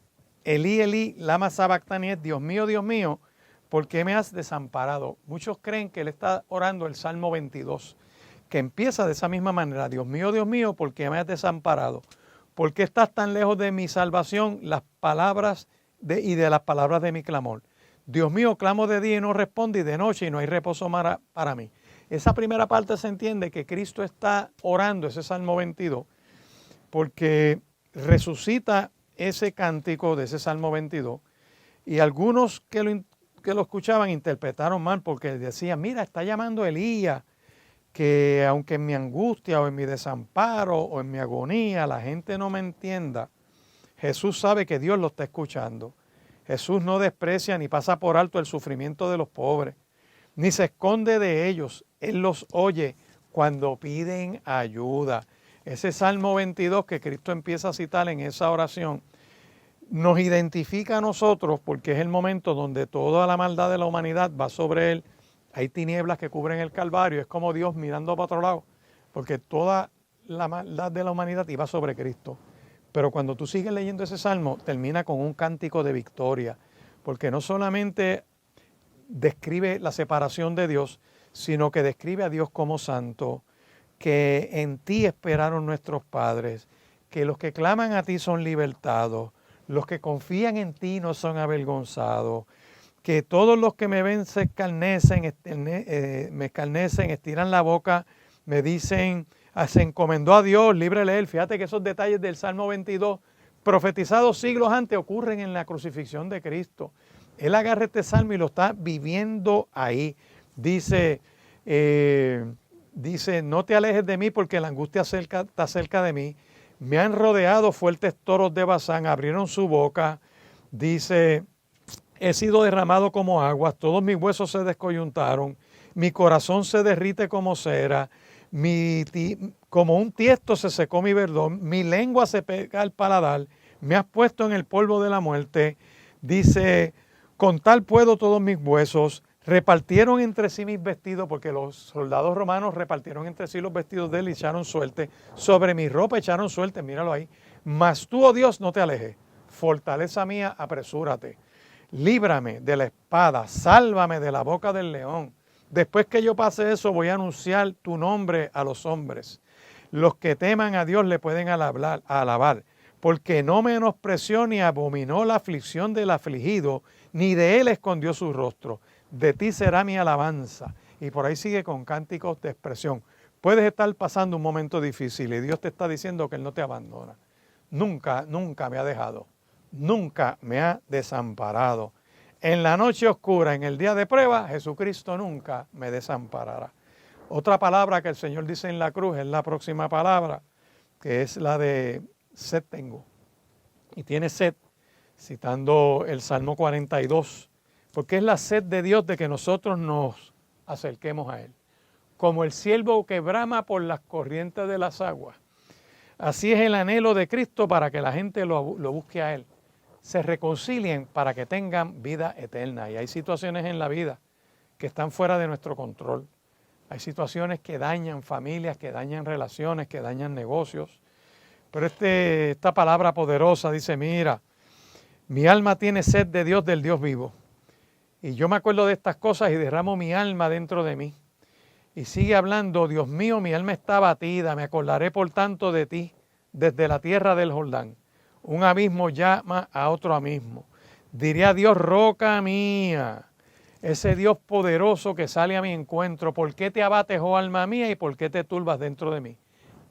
Elí, Elí, lama sabactani, es Dios mío, ¿por qué me has desamparado? Muchos creen que él está orando el Salmo 22, que empieza de esa misma manera. Dios mío, ¿por qué me has desamparado? ¿Por qué estás tan lejos de mi salvación? Las palabras y de las palabras de mi clamor. Dios mío, clamo de día y no responde, y de noche y no hay reposo para mí. Esa primera parte se entiende que Cristo está orando, ese Salmo 22, porque resucita ese cántico de ese Salmo 22, y algunos que lo escuchaban interpretaron mal porque decían, mira, está llamando Elías, que aunque en mi angustia o en mi desamparo o en mi agonía la gente no me entienda, Jesús sabe que Dios lo está escuchando. Jesús no desprecia ni pasa por alto el sufrimiento de los pobres, ni se esconde de ellos. Él los oye cuando piden ayuda. Ese Salmo 22 que Cristo empieza a citar en esa oración nos identifica a nosotros porque es el momento donde toda la maldad de la humanidad va sobre Él. Hay tinieblas que cubren el Calvario, es como Dios mirando para otro lado, porque toda la maldad de la humanidad iba sobre Cristo. Pero cuando tú sigues leyendo ese salmo, termina con un cántico de victoria, porque no solamente describe la separación de Dios, sino que describe a Dios como santo, que en ti esperaron nuestros padres, que los que claman a ti son libertados, los que confían en ti no son avergonzados, que todos los que me ven se escarnecen, me escarnecen, estiran la boca, me dicen, se encomendó a Dios, líbrele él. Fíjate que esos detalles del Salmo 22, profetizados siglos antes, ocurren en la crucifixión de Cristo. Él agarra este salmo y lo está viviendo ahí. Dice, no te alejes de mí porque la angustia está cerca de mí. Me han rodeado fuertes toros de Basán, abrieron su boca. Dice, he sido derramado como aguas, todos mis huesos se descoyuntaron, mi corazón se derrite como cera, como un tiesto se secó mi verdón, mi lengua se pega al paladar, me has puesto en el polvo de la muerte. Dice, contar puedo todos mis huesos, repartieron entre sí mis vestidos, porque los soldados romanos repartieron entre sí los vestidos de él y echaron suerte, sobre mi ropa echaron suerte, míralo ahí. Mas tú, oh Dios, no te alejes, fortaleza mía, apresúrate. Líbrame de la espada, sálvame de la boca del león. Después que yo pase eso, voy a anunciar tu nombre a los hombres. Los que teman a Dios le pueden alabar, porque no menospreció ni abominó la aflicción del afligido, ni de él escondió su rostro. De ti será mi alabanza. Y por ahí sigue con cánticos de expresión. Puedes estar pasando un momento difícil y Dios te está diciendo que Él no te abandona. Nunca me ha dejado. Nunca me ha desamparado. En la noche oscura, en el día de prueba, Jesucristo nunca me desamparará. Otra palabra que el Señor dice en la cruz es la próxima palabra, que es la de sed tengo. Y tiene sed, citando el Salmo 42, porque es la sed de Dios de que nosotros nos acerquemos a Él. Como el ciervo que brama por las corrientes de las aguas. Así es el anhelo de Cristo para que la gente lo busque a Él. Se reconcilien para que tengan vida eterna. Y hay situaciones en la vida que están fuera de nuestro control. Hay situaciones que dañan familias, que dañan relaciones, que dañan negocios. Pero esta palabra poderosa dice, mira, mi alma tiene sed de Dios, del Dios vivo. Y yo me acuerdo de estas cosas y derramo mi alma dentro de mí. Y sigue hablando, Dios mío, mi alma está abatida, me acordaré por tanto de ti, desde la tierra del Jordán. Un abismo llama a otro abismo. Diré a Dios, roca mía, ese Dios poderoso que sale a mi encuentro. ¿Por qué te abates, oh alma mía, y por qué te turbas dentro de mí?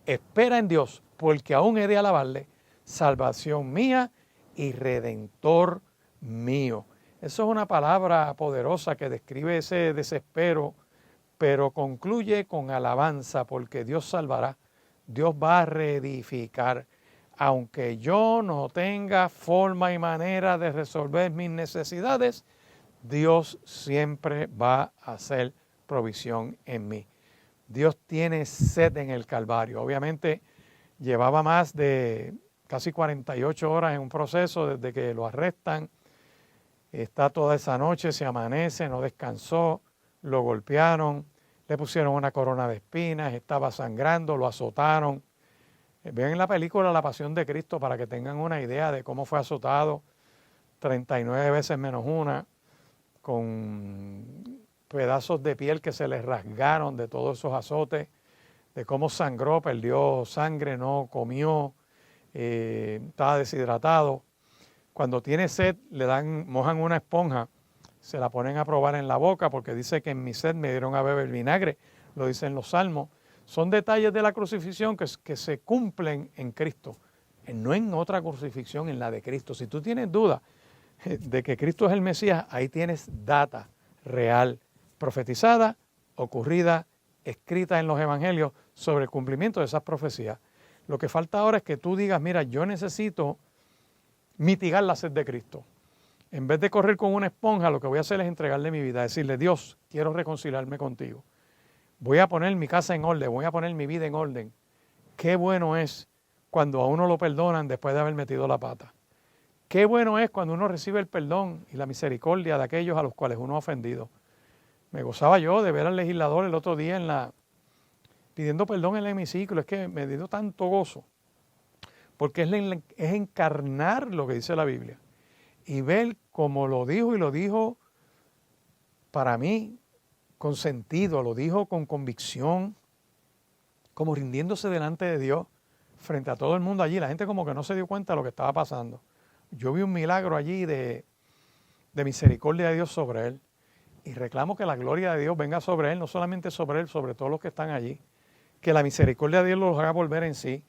Espera en Dios, porque aún he de alabarle, salvación mía y redentor mío. Eso es una palabra poderosa que describe ese desespero, pero concluye con alabanza, porque Dios salvará, Dios va a reedificar. Aunque yo no tenga forma y manera de resolver mis necesidades, Dios siempre va a hacer provisión en mí. Dios tiene sed en el Calvario. Obviamente llevaba más de casi 48 horas en un proceso desde que lo arrestan. Está toda esa noche, se amanece, no descansó, lo golpearon, le pusieron una corona de espinas, estaba sangrando, lo azotaron. Vean en la película La Pasión de Cristo para que tengan una idea de cómo fue azotado, 39 veces menos una, con pedazos de piel que se les rasgaron de todos esos azotes, de cómo sangró, perdió sangre, no comió, estaba deshidratado. Cuando tiene sed, mojan una esponja, se la ponen a probar en la boca porque dice que en mi sed me dieron a beber vinagre, lo dicen los salmos. Son detalles de la crucifixión que se cumplen en Cristo, no en otra crucifixión, en la de Cristo. Si tú tienes duda de que Cristo es el Mesías, ahí tienes data real, profetizada, ocurrida, escrita en los evangelios sobre el cumplimiento de esas profecías. Lo que falta ahora es que tú digas, mira, yo necesito mitigar la sed de Cristo. En vez de correr con una esponja, lo que voy a hacer es entregarle mi vida, decirle, Dios, quiero reconciliarme contigo. Voy a poner mi casa en orden, voy a poner mi vida en orden. Qué bueno es cuando a uno lo perdonan después de haber metido la pata. Qué bueno es cuando uno recibe el perdón y la misericordia de aquellos a los cuales uno ha ofendido. Me gozaba yo de ver al legislador el otro día pidiendo perdón en el hemiciclo. Es que me dio tanto gozo. Porque es encarnar lo que dice la Biblia. Y ver cómo lo dijo, y lo dijo para mí con sentido, lo dijo con convicción, como rindiéndose delante de Dios frente a todo el mundo allí. La gente como que no se dio cuenta de lo que estaba pasando. Yo vi un milagro allí de misericordia de Dios sobre él. Y reclamo que la gloria de Dios venga sobre él, no solamente sobre él, sobre todos los que están allí. Que la misericordia de Dios los haga volver en sí.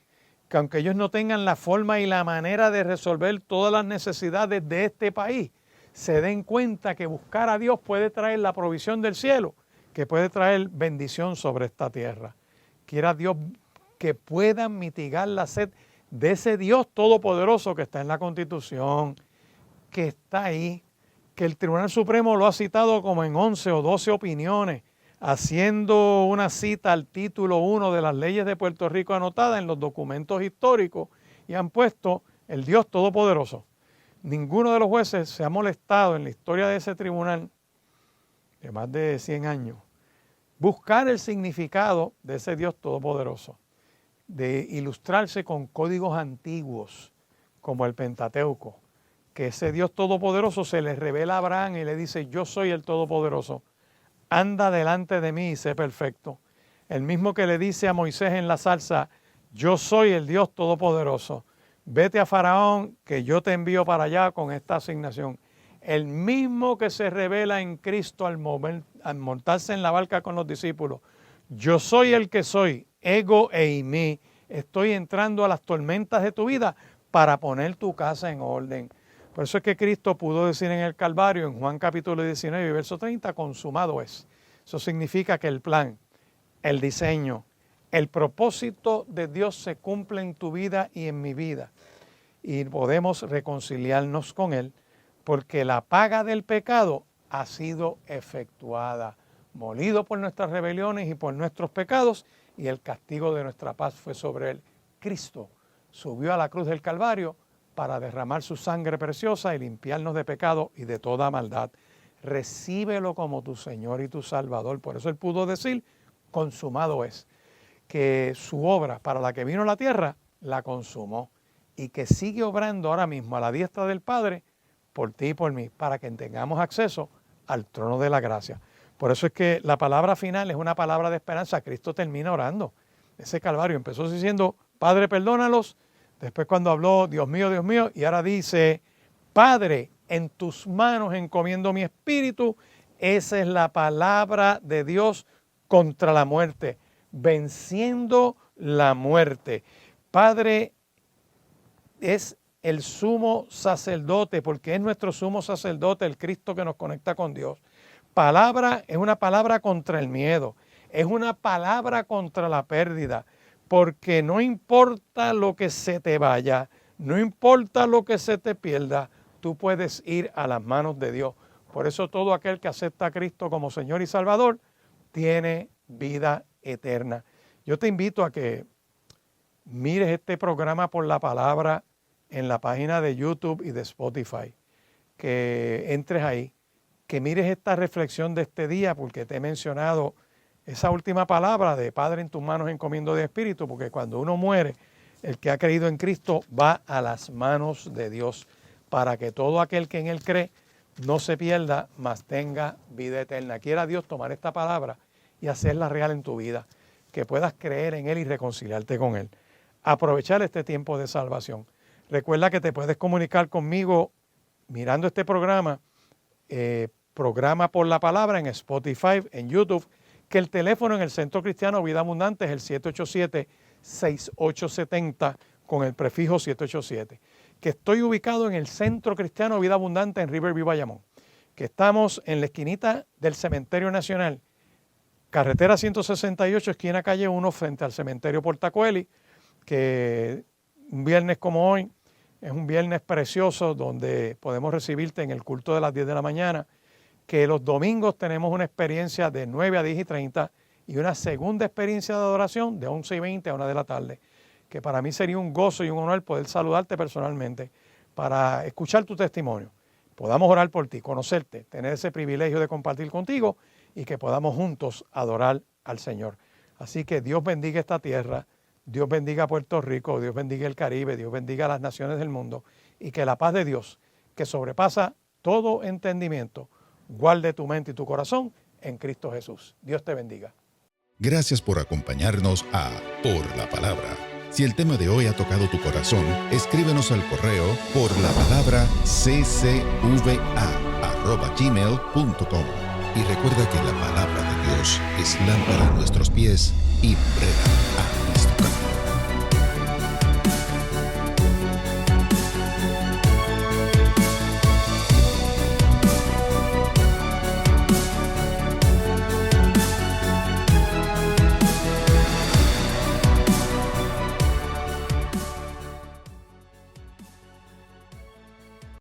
Que aunque ellos no tengan la forma y la manera de resolver todas las necesidades de este país, se den cuenta que buscar a Dios puede traer la provisión del cielo, que puede traer bendición sobre esta tierra. Quiera Dios que puedan mitigar la sed de ese Dios todopoderoso que está en la Constitución, que está ahí, que el Tribunal Supremo lo ha citado como en 11 o 12 opiniones, haciendo una cita al título 1 de las leyes de Puerto Rico anotada en los documentos históricos, y han puesto el Dios Todopoderoso. Ninguno de los jueces se ha molestado en la historia de ese tribunal de más de 100 años buscar el significado de ese Dios Todopoderoso, de ilustrarse con códigos antiguos como el Pentateuco, que ese Dios Todopoderoso se le revela a Abraham y le dice, yo soy el Todopoderoso, anda delante de mí y sé perfecto. El mismo que le dice a Moisés en la zarza, yo soy el Dios Todopoderoso, vete a Faraón que yo te envío para allá con esta asignación. El mismo que se revela en Cristo al montarse en la barca con los discípulos, yo soy el que soy, ego eimi, estoy entrando a las tormentas de tu vida para poner tu casa en orden. Por eso es que Cristo pudo decir en el Calvario, en Juan capítulo 19, verso 30, consumado es. Eso significa que el plan, el diseño, el propósito de Dios se cumple en tu vida y en mi vida. Y podemos reconciliarnos con Él, porque la paga del pecado ha sido efectuada, molido por nuestras rebeliones y por nuestros pecados, y el castigo de nuestra paz fue sobre él. Cristo subió a la cruz del Calvario para derramar su sangre preciosa y limpiarnos de pecado y de toda maldad. Recíbelo como tu Señor y tu Salvador. Por eso él pudo decir, consumado es, que su obra para la que vino a la tierra la consumó y que sigue obrando ahora mismo a la diestra del Padre por ti y por mí, para que tengamos acceso al trono de la gracia. Por eso es que la palabra final es una palabra de esperanza. Cristo termina orando. Ese Calvario empezó diciendo, Padre, perdónalos. Después cuando habló, Dios mío, y ahora dice, Padre, en tus manos encomiendo mi espíritu. Esa es la palabra de Dios contra la muerte, venciendo la muerte. Padre es el sumo sacerdote, porque es nuestro sumo sacerdote, el Cristo que nos conecta con Dios. Palabra es una palabra contra el miedo, es una palabra contra la pérdida, porque no importa lo que se te vaya, no importa lo que se te pierda, tú puedes ir a las manos de Dios. Por eso todo aquel que acepta a Cristo como Señor y Salvador tiene vida eterna. Yo te invito a que mires este programa por la palabra en la página de YouTube y de Spotify, que entres ahí, que mires esta reflexión de este día, porque te he mencionado esa última palabra de Padre, en tus manos encomiendo de espíritu, porque cuando uno muere, el que ha creído en Cristo va a las manos de Dios, para que todo aquel que en Él cree no se pierda, mas tenga vida eterna. Quiera Dios tomar esta palabra y hacerla real en tu vida, que puedas creer en Él y reconciliarte con Él. Aprovechar este tiempo de salvación. Recuerda que te puedes comunicar conmigo mirando este programa, programa por la palabra en Spotify, en YouTube, que el teléfono en el Centro Cristiano Vida Abundante es el 787-6870 con el prefijo 787. Que estoy ubicado en el Centro Cristiano Vida Abundante en Riverview, Bayamón. Que estamos en la esquinita del Cementerio Nacional, carretera 168, esquina calle 1, frente al Cementerio Portacueli, que un viernes como hoy es un viernes precioso donde podemos recibirte en el culto de las 10 de la mañana, que los domingos tenemos una experiencia de 9 a 10 y 30 y una segunda experiencia de adoración de 11 y 20 a 1 de la tarde, que para mí sería un gozo y un honor poder saludarte personalmente para escuchar tu testimonio, podamos orar por ti, conocerte, tener ese privilegio de compartir contigo y que podamos juntos adorar al Señor. Así que Dios bendiga esta tierra, Dios bendiga Puerto Rico, Dios bendiga el Caribe, Dios bendiga las naciones del mundo y que la paz de Dios, que sobrepasa todo entendimiento, guarde tu mente y tu corazón en Cristo Jesús. Dios te bendiga. Gracias por acompañarnos a Por la Palabra. Si el tema de hoy ha tocado tu corazón, escríbenos al correo porlapalabraccva@gmail.com. Y recuerda que la palabra de Dios es lámpara a nuestros pies y lumbrera